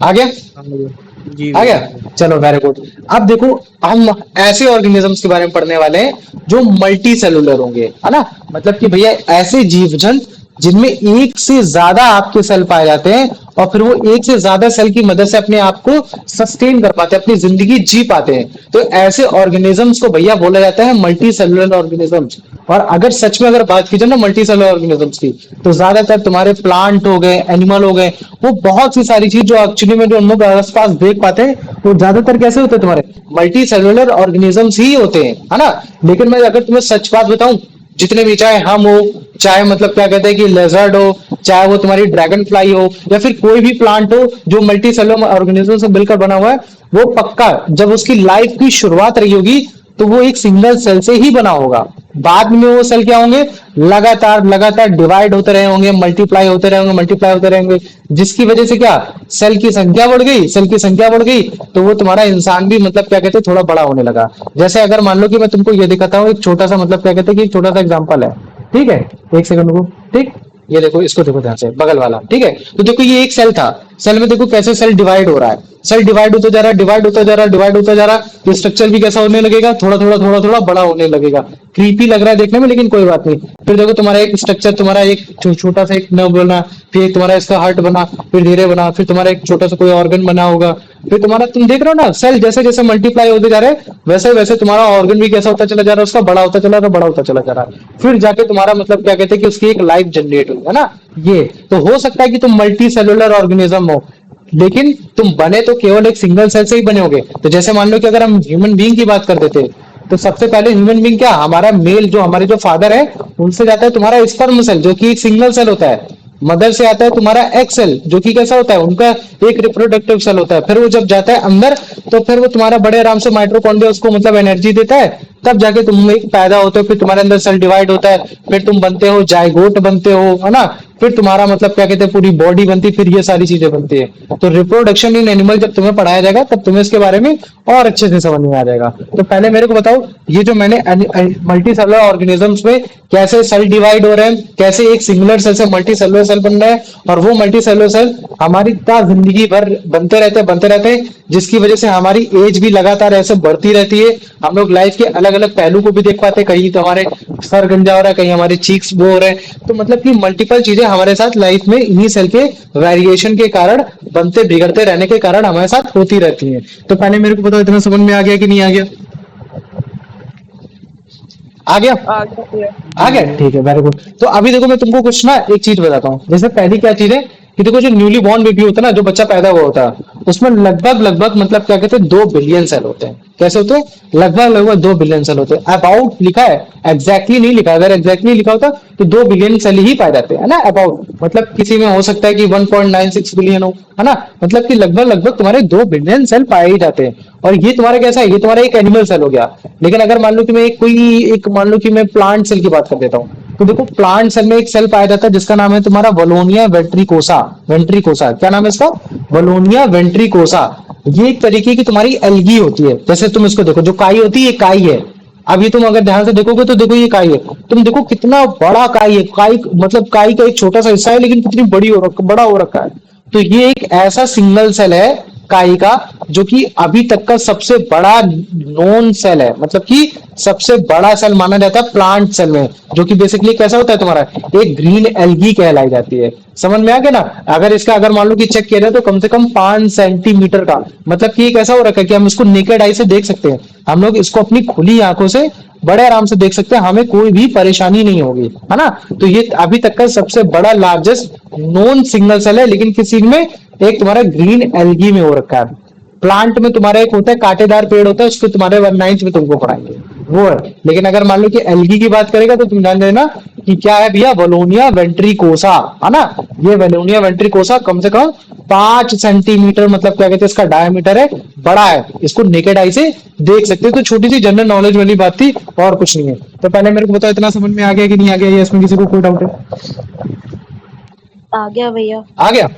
आ गया? जी आ गया? चलो वेरी गुड। अब देखो हम ऐसे ऑर्गेनिजम्स के बारे में पढ़ने वाले हैं जो मल्टी सेलुलर होंगे, है ना। मतलब कि भैया ऐसे जीव जंतु जिनमें एक से ज्यादा आपके सेल पाए जाते हैं और फिर वो एक से ज्यादा सेल की मदद से अपने आप को सस्टेन कर पाते हैं, अपनी जिंदगी जी पाते हैं। तो ऐसे ऑर्गेनिजम्स को भैया बोला जाता है मल्टी सेलुलर ऑर्गेनिजम्स। और अगर सच में अगर बात की जाए ना मल्टी सेलुलर ऑर्गेनिजम्स की, तो ज्यादातर तुम्हारे प्लांट हो गए, एनिमल हो गए, वो बहुत सी सारी चीज जो एक्चुअली में जो हम लोग आसपास देख पाते हैं, वो ज्यादातर कैसे होते हैं? तुम्हारे मल्टी सेलुलर ऑर्गेनिजम्स ही होते हैं, है ना। लेकिन मैं अगर तुम्हें सच बात बताऊं, जितने भी चाहे हम हो, चाहे मतलब क्या कहते हैं कि लेजर्ड हो, चाहे वो तुम्हारी ड्रैगन फ्लाई हो, या फिर कोई भी प्लांट हो जो मल्टी सेलुलर ऑर्गेनिज्म से मिलकर बना हुआ है, वो पक्का जब उसकी लाइफ की शुरुआत रही होगी तो वो एक सिंगल सेल से ही बना होगा। बाद में वो सेल क्या होंगे? लगातार लगातार डिवाइड होते रहे होंगे, मल्टीप्लाई होते रहे होंगे, मल्टीप्लाई होते रहेंगे, जिसकी वजह से क्या सेल की संख्या बढ़ गई। सेल की संख्या बढ़ गई तो वो तुम्हारा इंसान भी मतलब क्या कहते हैं थोड़ा बड़ा होने लगा। जैसे अगर मान लो कि मैं तुमको ये दिखाता हूँ एक छोटा सा मतलब क्या कहते हैं कि एक छोटा सा एग्जांपल है, ठीक है, एक सेकंड को, ठीक। ये देखो, इसको देखो ध्यान से, बगल वाला, ठीक है। तो देखो ये एक सेल था, सेल में देखो कैसे सेल डिवाइड हो रहा है, सेल डिवाइड होता जा रहा है, डिवाइड होता जा रहा है, डिवाइड होता जा रहा है। तो स्ट्रक्चर भी कैसा होने लगेगा? थोड़ा थोड़ा थोड़ा थोड़ा बड़ा होने लगेगा। क्रीपी लग रहा है देखने में, लेकिन कोई बात नहीं। फिर देखो तुम्हारा एक स्ट्रक्चर, तुम्हारा एक छोटा सा एक नर्व बना, फिर तुम्हारा इसका हार्ट बना, फिर धीरे बना, फिर तुम्हारा एक छोटा सा कोई ऑर्गन बना होगा, फिर तुम्हारा तुम देख रहे हो ना सेल जैसे जैसे मल्टीप्लाई होते जा रहे हैं, वैसे वैसे तुम्हारा ऑर्गन भी कैसा होता चला जा रहा है, उसका बड़ा होता चला रहा है, बड़ा होता चला जा रहा है। फिर जाके तुम्हारा मतलब क्या कहते हैं कि उसकी एक लाइफ जनरेट हुई, है ना। ये तो हो सकता है कि तुम मल्टी सेलुलर ऑर्गेनिज्म हो, लेकिन तुम बने तो केवल एक सिंगल सेल से ही बने होगे। तो जैसे मान लो कि अगर हम ह्यूमन बीइंग की बात कर देते, तो सबसे पहले ह्यूमन बीइंग क्या, हमारा मेल जो हमारे जो फादर है उनसे जाता है तुम्हारा स्पर्म सेल जो कि एक सिंगल सेल होता है। मदर से आता है तुम्हारा एग सेल जो कि कैसा होता है, उनका एक रिप्रोडक्टिव सेल होता है। फिर वो जब जाता है अंदर तो फिर वो तुम्हारा बड़े आराम से माइटोकॉन्ड्रिया उसको मतलब एनर्जी देता है, तब जाके तुम एक पैदा होते हो, फिर तुम्हारे अंदर सेल डिवाइड होता है, फिर तुम बनते हो जायगोट बनते हो, है ना। फिर तुम्हारा मतलब क्या कहते हैं पूरी बॉडी बनती, फिर ये सारी चीजें बनती है। तो रिप्रोडक्शन इन एनिमल जब तुम्हें पढ़ाया जाएगा तब तुम्हें इसके बारे में और अच्छे से समझ में आ जाएगा। तो पहले मेरे को बताओ ये जो मैंने मल्टी सेलुलर ऑर्गेनिजम्स में कैसे सेल डिवाइड हो रहे हैं, कैसे एक सिंगुलर सेल से मल्टी सेलुलर सेल बन रहा है, और वो मल्टी सेलुलर सेल हमारी जिंदगी भर बनते रहते हैं, जिसकी वजह से हमारी एज भी लगातार ऐसे बढ़ती रहती है। हम लोग लाइफ के अलग अलग पहलू को भी देख पाते हैं, कहीं तो हमारे सर गंजा हो रहा है, कहीं हमारे चीक्स वो हो रहे हैं। तो मतलब कि मल्टीपल चीजें हमारे साथ लाइफ में इन्हीं सेल के वेरिएशन के कारण, बनते बिगड़ते रहने के कारण हमारे साथ होती रहती हैं। तो पहले मेरे को बताओ इतना समझ में आ गया कि नहीं आ गया? आ गया? आ गया, ठीक है, वेरी गुड। तो अभी देखो मैं तुमको कुछ ना एक चीज बताता हूँ। जैसे पहली क्या चीज है कि देखो जो न्यूली बॉर्न बेबी होता है ना, जो बच्चा पैदा हुआ होता है, उसमें लगभग लगभग मतलब क्या कहते हैं 2 बिलियन सेल होते हैं। कैसे होते हैं? लगभग लगभग 2 बिलियन सेल होते हैं। अबाउट लिखा है, एग्जैक्टली नहीं लिखा। अगर एग्जैक्टली लिखा होता तो 2 बिलियन सेल ही पाए जाते हैं, है ना। अबाउट मतलब किसी में हो सकता है कि 1.96 बिलियन हो, है ना। मतलब कि लगभग लगभग तुम्हारे 2 बिलियन सेल पाए ही जाते हैं। और ये तुम्हारा कैसा है, ये तुम्हारा एक एनिमल सेल हो गया। लेकिन अगर मान लो कि मैं मान लो कि मैं प्लांट सेल की बात कर देता हूँ, तो देखो प्लांट सेल में एक सेल पाया जाता है जिसका नाम है तुम्हारा वलोनिया वेंट्रिकोसा। वेंट्रिकोसा क्या नाम है इसका? वलोनिया वेंट्रिकोसा। ये एक तरीके की तुम्हारी एल्गी होती है। जैसे तुम इसको देखो, जो काई होती है ये काई है। अभी तुम अगर ध्यान से देखोगे तो देखो ये काई है। तुम देखो कितना बड़ा काई है। काई मतलब काई का एक छोटा सा हिस्सा है, लेकिन कितनी बड़ा हो रखा है। तो ये एक ऐसा सिंगल सेल है काई का जो कि अभी तक का सबसे बड़ा नोन सेल है, मतलब कि सबसे बड़ा सेल माना जाता है प्लांट सेल में, जो कि बेसिकली कैसा होता है तुम्हारा, एक ग्रीन एल्गी कहलाई जाती है। समझ में आ गया ना? अगर इसका अगर मान लो कि चेक किया जाए तो कम से कम 5 सेंटीमीटर का, मतलब कि एक ऐसा हो रखा है कि हम इसको नेकेड आई से देख सकते हैं, हम लोग इसको अपनी खुली आंखों से बड़े आराम से देख सकते हैं, हमें कोई भी परेशानी नहीं होगी, है ना? तो ये अभी तक का सबसे बड़ा लार्जेस्ट नॉन सिंगल सेल है, लेकिन किस चीज में, एक तुम्हारा ग्रीन एल्गी में हो रखा है। प्लांट में तुम्हारा एक होता है कांटेदार पेड़ होता है, उसको तुम्हारे 1/9 में तुमको पढ़ाएंगे, वो है। लेकिन अगर मान लो कि एल्गी की बात करेगा तो तुम जान लेना कि क्या है भैया, वलोनिया वेंट्रिकोसा, है ना? ये वलोनिया वेंट्रिकोसा कम से कम 5 सेंटीमीटर, मतलब क्या कहते हैं, इसका डायमीटर है, बड़ा है, इसको नेकेड आई से देख सकते हो। तो छोटी सी जनरल नॉलेज वाली बात थी, और कुछ नहीं है। तो पहले मेरे को बताओ, इतना समझ में आ गया कि नहीं आ गया, या इसमें किसी को कोई डाउट है? आ गया भैया। आ गया।